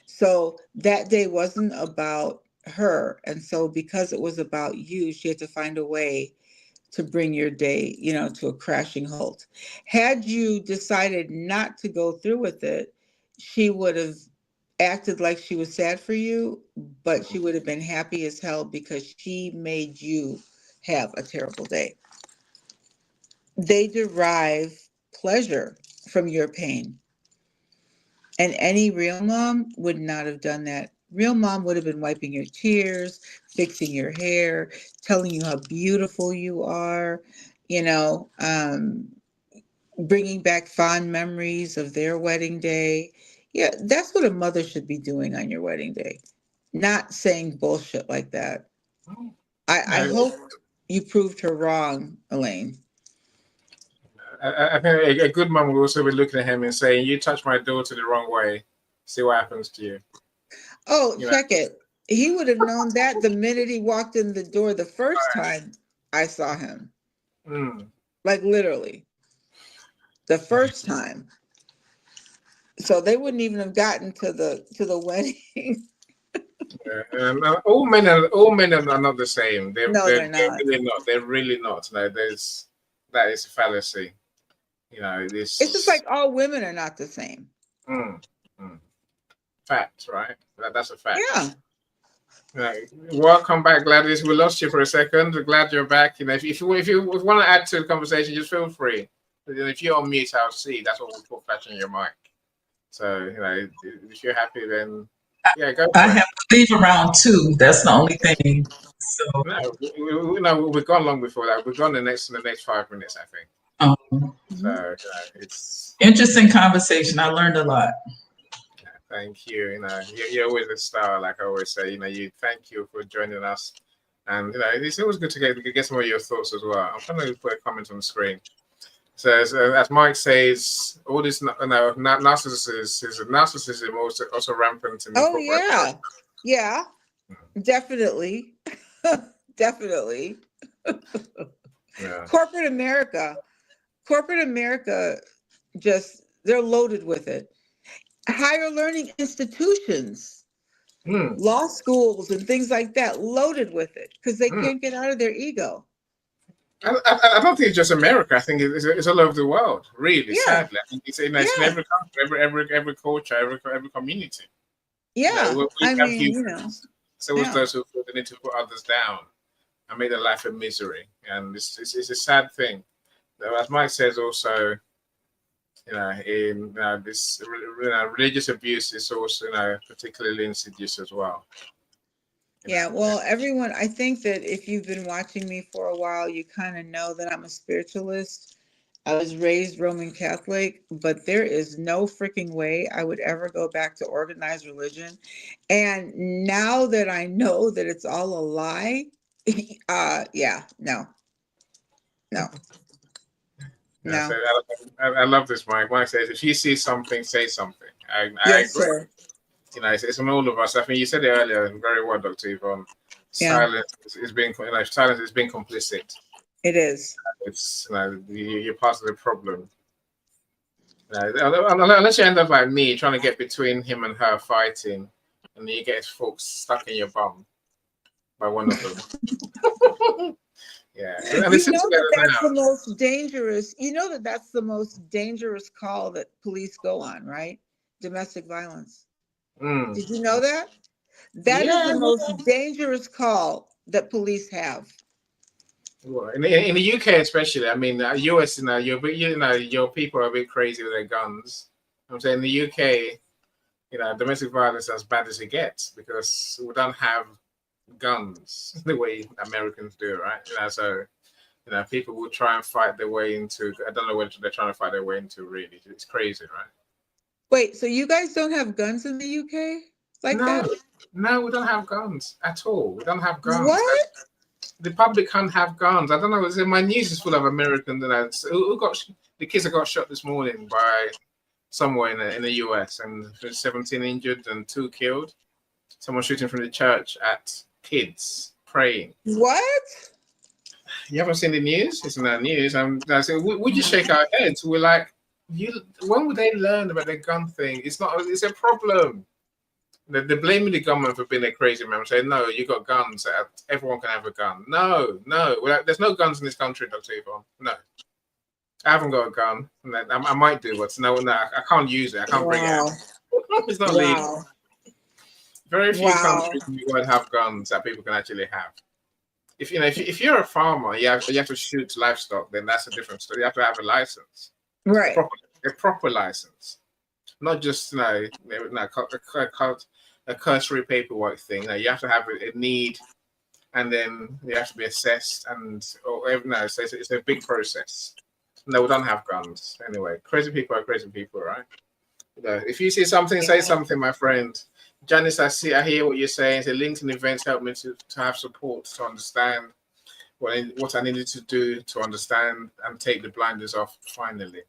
Speaker 3: So that day wasn't about her. And so because it was about you, she had to find a way to bring your day, to a crashing halt. Had you decided not to go through with it, she would have acted like she was sad for you, but she would have been happy as hell because she made you have a terrible day. They derive pleasure from your pain. And any real mom would not have done that. Real mom would have been wiping your tears, fixing your hair, telling you how beautiful you are, bringing back fond memories of their wedding day. Yeah, that's what a mother should be doing on your wedding day, not saying bullshit like that. I hope you proved her wrong, Elaine.
Speaker 2: I think a good mom will also be looking at him and saying, "You touch my daughter the wrong way. See what happens to you."
Speaker 3: Oh, check it. He would have known that the minute he walked in the door the first time I saw him. Like literally. The first time. So they wouldn't even have gotten to the wedding.
Speaker 2: All men are not the same. They're
Speaker 3: not.
Speaker 2: really not. They're really not. That is a fallacy.
Speaker 3: It's just like all women are not the same.
Speaker 2: Fact, right? That's a fact.
Speaker 3: Yeah.
Speaker 2: Welcome back, Gladys. We lost you for a second. Glad you're back. If you want to add to the conversation, just feel free. If you're on mute, I'll see. That's what we'll put flashing your mic. So if you're happy, then go.
Speaker 5: I have to leave around 2. That's the only thing. So
Speaker 2: no, we've gone long before that. We've gone the next 5 minutes, I think. So it's
Speaker 5: interesting conversation. I learned a lot.
Speaker 2: Thank you. You're always a star, like I always say. Thank you for joining us, and it's always good to get some of your thoughts as well. I'm trying to put a comment on the screen. So as Mike says, all this narcissism also rampant in corporate.
Speaker 3: Yeah, definitely, definitely. Corporate America, just they're loaded with it. Higher learning institutions, law schools and things like that, loaded with it because they can't get out of their ego.
Speaker 2: I don't think it's just America. I think it's all over the world. Really, sadly, I think it's in every country, every culture, every community.
Speaker 3: Yeah,
Speaker 2: So with those who feel the need to put others down and make their life a misery, and it's a sad thing. As Mike says, also, this religious abuse is also particularly insidious as well.
Speaker 3: Yeah, well, everyone, I think that if you've been watching me for a while, you kind of know that I'm a spiritualist. I was raised Roman Catholic, but there is no freaking way I would ever go back to organized religion. And now that I know that it's all a lie, no.
Speaker 2: So I love this, Mike. Mike says, if you see something, say something. I agree.
Speaker 3: Sir.
Speaker 2: It's on all of us. I think you said it earlier very well, Dr. Yvonne. Silence is being complicit.
Speaker 3: It is.
Speaker 2: It's you're part of the problem. Unless you end up like me, trying to get between him and her fighting, and then you get his folks stuck in your bum by one of them. Yeah, that's
Speaker 3: the most dangerous. That's the most dangerous call that police go on, right? Domestic violence.
Speaker 2: Mm.
Speaker 3: Did you know that? That is
Speaker 2: Yeah,
Speaker 3: the most dangerous call that police have.
Speaker 2: well, in the UK especially, I mean, US, your people are a bit crazy with their guns. I'm saying in the UK, domestic violence is as bad as it gets because we don't have guns the way Americans do, right? So people will try and fight their way into. I don't know what they're trying to fight their way into. Really, it's crazy, right?
Speaker 3: Wait, so you guys don't have guns in the UK like
Speaker 2: No,
Speaker 3: that?
Speaker 2: no, we don't have guns at all. We don't have guns.
Speaker 3: What?
Speaker 2: The public can't have guns. I don't know. My news is full of Americans who got the kids that got shot this morning by somewhere in the US, and there's 17 injured and 2 killed. Someone shooting from the church at kids praying.
Speaker 3: What?
Speaker 2: You haven't seen the news? It's in the news. I said, we just shake our heads. We're like, when would they learn about the gun thing? It's not. It's a problem. They're blaming the government for being a crazy man. Saying, no, you got guns. Everyone can have a gun. No. There's no guns in this country, Dr. Yvonne. No. I haven't got a gun. I might do, but no, I can't use it. I can't bring it out. It's not legal. Very few countries in the world have guns that people can actually have. If you're a farmer, you have to shoot livestock. Then that's a different story. You have to have a license,
Speaker 3: Right?
Speaker 2: a proper license, not just a cursory paperwork thing. You have to have a need, and then you have to be assessed. It's a big process. No, we don't have guns. Anyway, crazy people are crazy people, right? If you see something, say something, my friend. Janice, I hear what you're saying. The LinkedIn events helped me to have support to understand what I needed to do to understand and take the blinders off finally.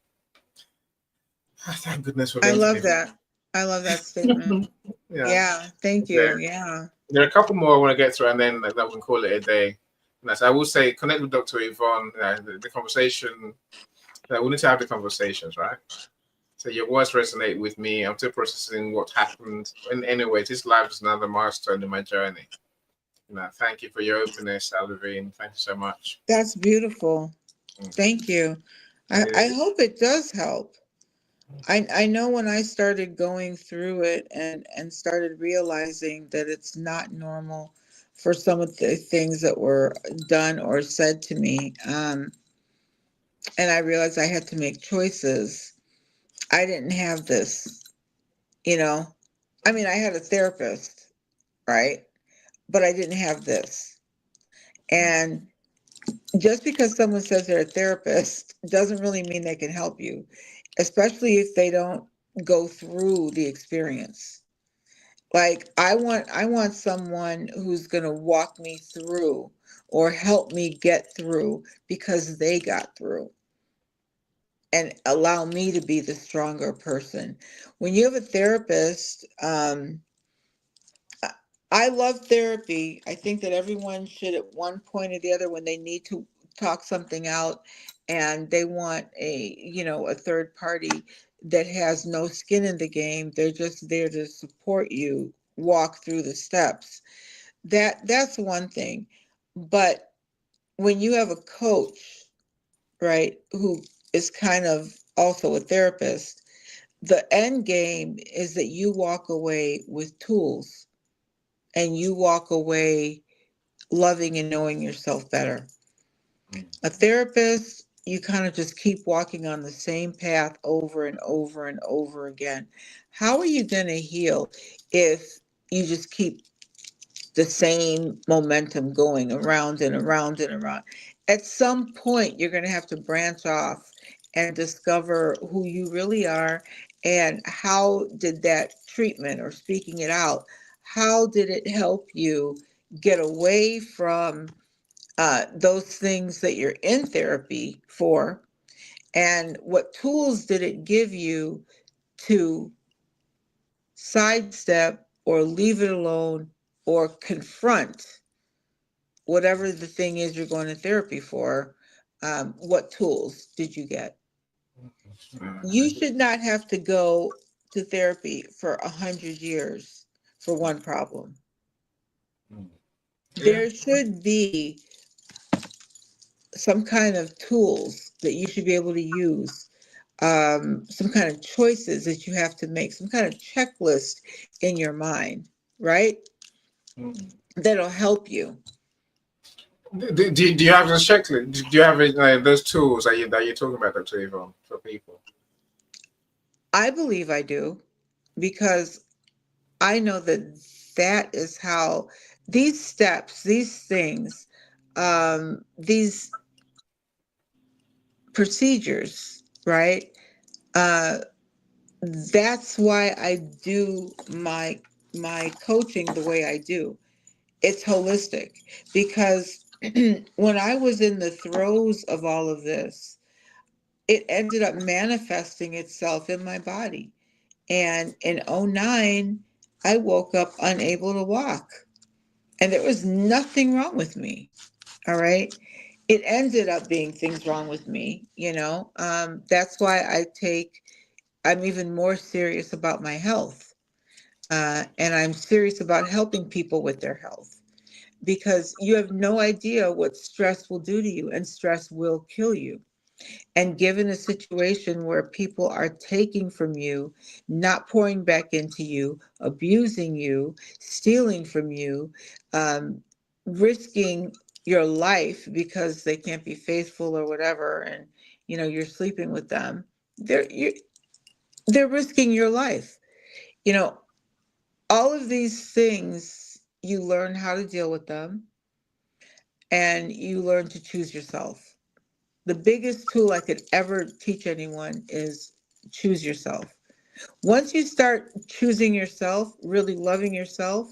Speaker 2: Thank goodness for LinkedIn.
Speaker 3: I love that statement. Yeah, thank you. Yeah.
Speaker 2: There are a couple more I want to get through, and then we can call it a day. I will say, connect with Dr. Yvonne. The conversation. We need to have the conversations, right? So your words resonate with me. I'm still processing what happened. And anyway, this life is another milestone in my journey. Thank you for your openness, Alvin. Thank you so much.
Speaker 3: That's beautiful. Thank you. I hope it does help. I know when I started going through it and started realizing that it's not normal for some of the things that were done or said to me, and I realized I had to make choices. I didn't have this, I mean, I had a therapist, right? But I didn't have this. And just because someone says they're a therapist doesn't really mean they can help you, especially if they don't go through the experience. Like I want someone who's going to walk me through or help me get through because they got through, and allow me to be the stronger person. When you have a therapist, I love therapy. I think that everyone should, at one point or the other, when they need to talk something out and they want a third party that has no skin in the game, they're just there to support you walk through the steps. That's one thing. But when you have a coach, right, who is kind of also a therapist, the end game is that you walk away with tools and you walk away loving and knowing yourself better. A therapist, you kind of just keep walking on the same path over and over and over again. How are you going to heal if you just keep the same momentum going around and around and around? At some point, you're going to have to branch off and discover who you really are, and how did that treatment or speaking it out, how did it help you get away from those things that you're in therapy for, and what tools did it give you to sidestep or leave it alone or confront whatever the thing is you're going to therapy for. What tools did you get? You should not have to go to therapy for 100 years for one problem. There should be some kind of tools that you should be able to use some kind of choices that you have to make, some kind of checklist in your mind, right? That'll help you.
Speaker 2: Do you have the checklist? Do you have those tools that you're talking about, Dr. Yvonne, for people?
Speaker 3: I believe I do, because I know that that is how these steps, these things, these procedures, right? That's why I do my coaching the way I do. It's holistic, because when I was in the throes of all of this, it ended up manifesting itself in my body. And in '09, I woke up unable to walk. And there was nothing wrong with me. All right. It ended up being things wrong with me, you know. That's why I'm even more serious about my health. And I'm serious about helping people with their health, because you have no idea what stress will do to you, and stress will kill you. And given a situation where people are taking from you, not pouring back into you, abusing you, stealing from you, risking your life because they can't be faithful or whatever, and you're sleeping with them, they're risking your life. You know, all of these things, you learn how to deal with them, and you learn to choose yourself. The biggest tool I could ever teach anyone is choose yourself. Once you start choosing yourself, really loving yourself,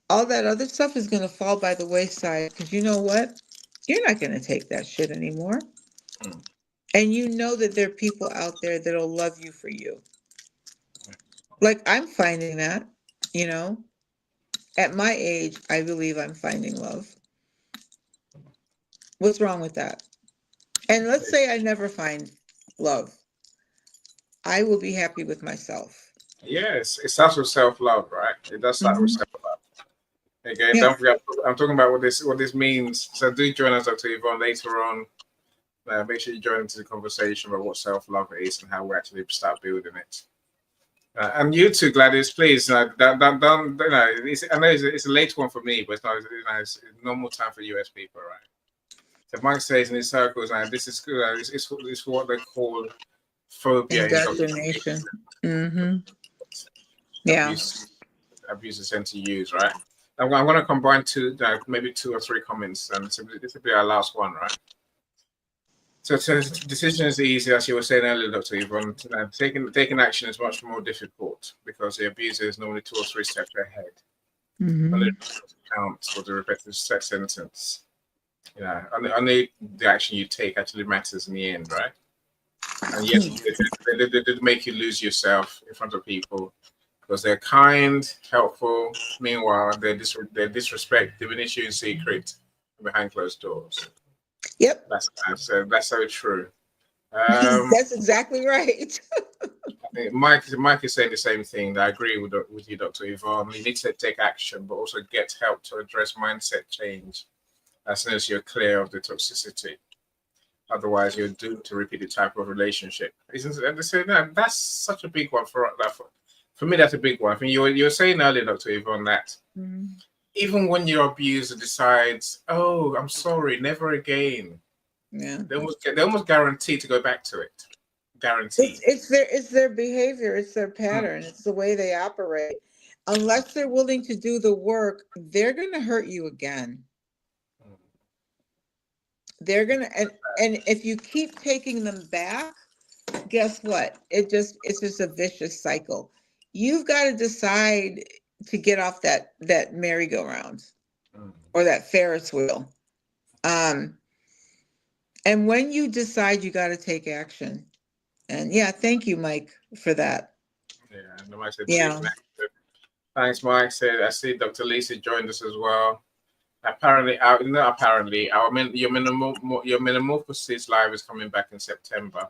Speaker 3: all that other stuff is going to fall by the wayside, because you know what? You're not going to take that shit anymore. And you know that there are people out there that'll love you for you. Like, I'm finding that, you know, at my age, I believe I'm finding love. What's wrong with that? And let's say I never find love. I will be happy with myself.
Speaker 2: Yes, it starts with self-love, right? It does start with
Speaker 3: Mhm.
Speaker 2: self-love. Again,
Speaker 3: Yeah.
Speaker 2: don't forget, I'm talking about what this means. So do join us, Dr. Yvonne, later on. Make sure you join into the conversation about what self-love is and how we actually start building it. And you too, Gladys, please. Don't, I know it's a late one for me, but it's normal time for US people, right? So Mike says in his circles, this is good. It's what they call phobia in
Speaker 3: Indoctrination. Mm-hmm. Yeah.
Speaker 2: abuse tend to use, right? I'm going to combine maybe two or three comments, and this will be our last one, right? So decision is easy, as you were saying earlier, Dr. Yvonne. Taking action is much more difficult because the abuser is normally 2 or 3 steps ahead.
Speaker 3: Mm-hmm.
Speaker 2: Only counts for the repetitive sentence. Only the action you take actually matters in the end, right? And yes, they make you lose yourself in front of people because they're kind, helpful. Meanwhile, they disrespect, diminish you in secret behind closed doors.
Speaker 3: Yep.
Speaker 2: That's so true.
Speaker 3: That's exactly right.
Speaker 2: Mike is saying the same thing. I agree with you, Dr. Yvonne. You need to take action, but also get help to address mindset change as soon as you're clear of the toxicity. Otherwise, you're doomed to repeat the type of relationship. And they say that's such a big one for me. That's a big one. I mean, you were saying earlier, Dr. Yvonne, that even when your abuser decides, "Oh, I'm sorry, never again," they almost guarantee to go back to it. Guaranteed.
Speaker 3: It's their behavior, it's their pattern, it's the way they operate. Unless they're willing to do the work, they're going to hurt you again. They're going to, and if you keep taking them back, guess what? It's just a vicious cycle. You've got to decide to get off that merry-go-round or that Ferris wheel. And when you decide, you got to take action. And yeah, thank you, Mike, for that.
Speaker 2: Yeah, and Mike said,
Speaker 3: Yeah.
Speaker 2: Thanks, Mike. Said I see Dr. Lisa joined us as well. Apparently, your menopause live is coming back in September.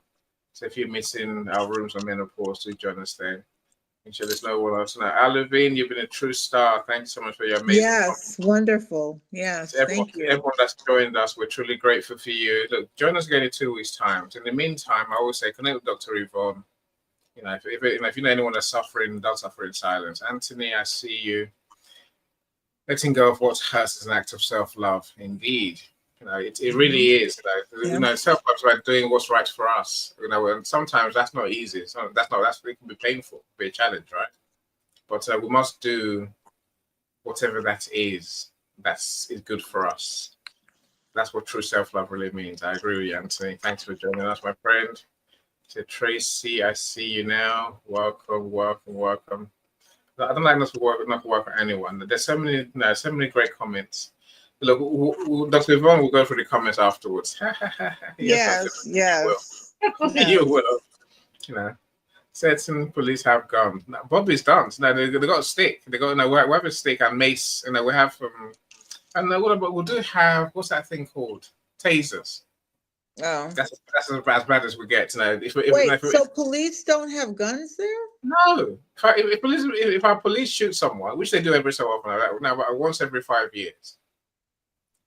Speaker 2: So if you're missing our rooms on menopause, do join us there. Make sure there's no one else now. Alvin, you've been a true star. Thanks so much for your amazing
Speaker 3: Yes, wonderful. Yes,
Speaker 2: to
Speaker 3: thank you.
Speaker 2: everyone that's joined us, we're truly grateful for you. Look, join us again in 2 weeks' time. So in the meantime, I always say connect with Dr. Yvonne. If you know anyone that's suffering, don't suffer in silence. Anthony, I see you. Letting go of what hurts is an act of self-love. Indeed. It really is. Self-love is about doing what's right for us. And sometimes that's not easy. So it can be painful, be a challenge, right? But we must do whatever that is good for us. That's what true self-love really means. I agree with you, Anthony. Thanks for joining us, my friend. To Tracy, I see you now. Welcome, welcome, welcome. I don't like not to work with anyone. There's so many great comments. Look, Dr. Yvonne will go through the comments afterwards.
Speaker 3: Yes.
Speaker 2: You will. Certain police have guns. Now, Bobby's done. Now they got a stick. We have a stick and mace. And we have we do have, what's that thing called? Tasers.
Speaker 3: Oh.
Speaker 2: That's as bad as we get.
Speaker 3: So police don't have guns there?
Speaker 2: No. If our police shoot someone, which they do every so often, once every 5 years,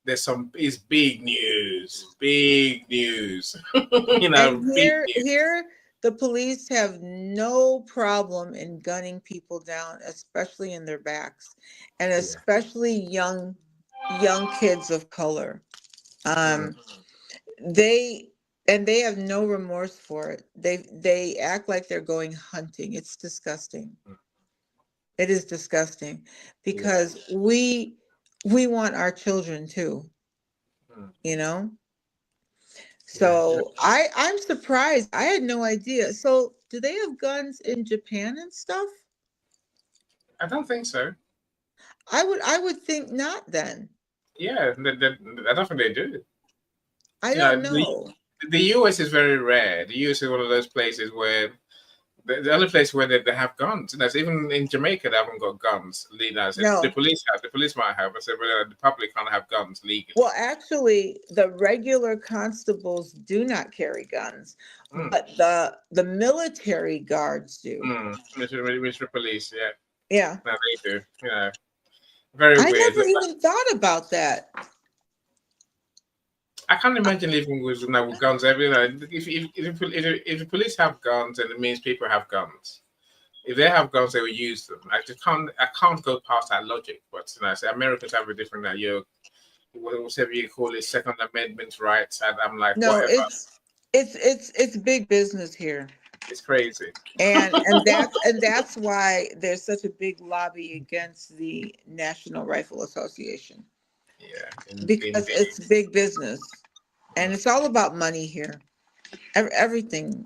Speaker 2: it's big news. Big news.
Speaker 3: And here the police have no problem in gunning people down, especially in their backs, and especially young kids of color. They have no remorse for it. They act like they're going hunting. It's disgusting. It is disgusting because we want our children too, So I'm surprised. I had no idea. So do they have guns in Japan and stuff?
Speaker 2: I don't think so.
Speaker 3: I would think not then.
Speaker 2: Yeah, I don't think they do.
Speaker 3: I don't know.
Speaker 2: The US is very rare. The US is one of those places where the only place where they have guns. Even in Jamaica, they haven't got guns.
Speaker 3: No.
Speaker 2: The police have. The police might have. I said, but the public can't have guns legally.
Speaker 3: Well, actually, the regular constables do not carry guns, but the military guards do.
Speaker 2: Military police, yeah.
Speaker 3: Yeah.
Speaker 2: No, they do. Very weird.
Speaker 3: I never even thought about that.
Speaker 2: I can't imagine living with guns everywhere. If the police have guns, then it means people have guns. If they have guns, they will use them. I can't go past that logic. But Americans have a different whatever you call it, Second Amendment rights. And I'm like,
Speaker 3: no,
Speaker 2: whatever.
Speaker 3: It's big business here.
Speaker 2: It's crazy.
Speaker 3: And that's why there's such a big lobby against the National Rifle Association.
Speaker 2: Yeah,
Speaker 3: because it's big business, and it's all about money here. Everything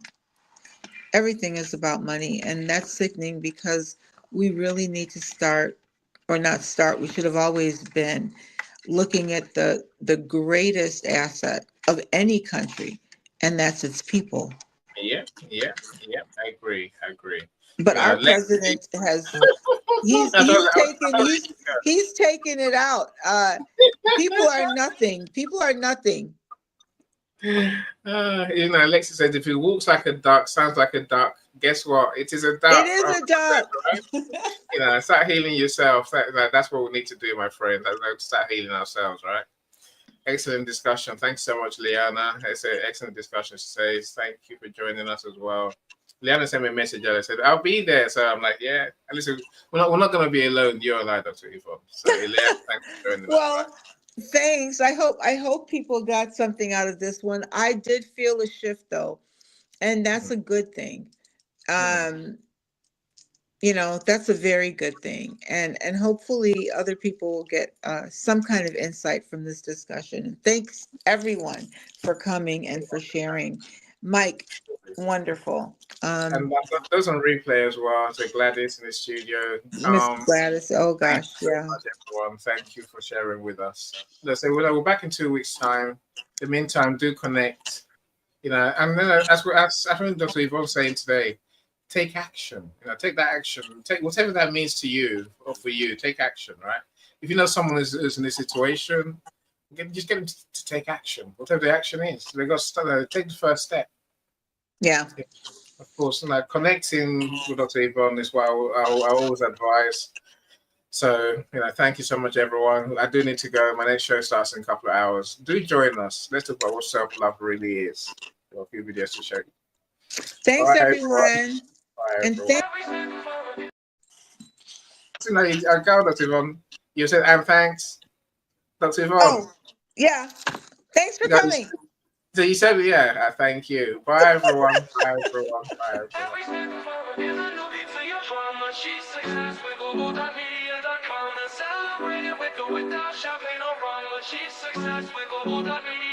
Speaker 3: is about money, and that's sickening because we really need to we should have always been looking at the greatest asset of any country, and that's its people.
Speaker 2: Yeah, I agree.
Speaker 3: But our president he's taking it out. People are nothing.
Speaker 2: Alexis said, if it walks like a duck, sounds like a duck, guess what? It is a duck.
Speaker 3: It is a duck.
Speaker 2: Right? Start healing yourself. That's what we need to do, my friend. Start healing ourselves, right? Excellent discussion. Thanks so much, Liana. It's an excellent discussion. She says, thank you for joining us as well. Liana sent me a message and I said, I'll be there. So I'm like, yeah. And listen, we're not going to be alone. You're alive, Dr. Yvonne. So, Liana, thanks for joining us.
Speaker 3: Well, thanks. I hope people got something out of this one. I did feel a shift, though, and that's a good thing. That's a very good thing. And hopefully other people will get some kind of insight from this discussion. And thanks, everyone, for coming and for sharing. Mike, wonderful.
Speaker 2: And those on replay as well. So Gladys in the studio.
Speaker 3: Miss Gladys, oh gosh, yeah.
Speaker 2: Everyone, thank you for sharing with us. So we're back in 2 weeks' time. In the meantime, do connect. And then as I think Dr. Yvonne was saying today, take action. Take that action. Take whatever that means to you or for you. Take action, right? If you know someone is in this situation, just get them to take action. Whatever the action is, they got to take the first step.
Speaker 3: Yeah.
Speaker 2: Of course, connecting with Dr. Yvonne is what I always advise. So, thank you so much, everyone. I do need to go. My next show starts in a couple of hours. Do join us. Let's talk about what self-love really is. Got a few videos to show you.
Speaker 3: Thanks,
Speaker 2: Bye,
Speaker 3: everyone.
Speaker 2: Bye,
Speaker 3: And
Speaker 2: everyone. I got Dr. Yvonne. You said, and thanks, Dr. Yvonne.
Speaker 3: oh, yeah. Thanks for coming.
Speaker 2: So you said, yeah, thank you. Bye, everyone. Bye, everyone. Bye, everyone.
Speaker 1: She's success with Global.Media.com and celebrating with the without champagne or rum. She's success with Global.Media.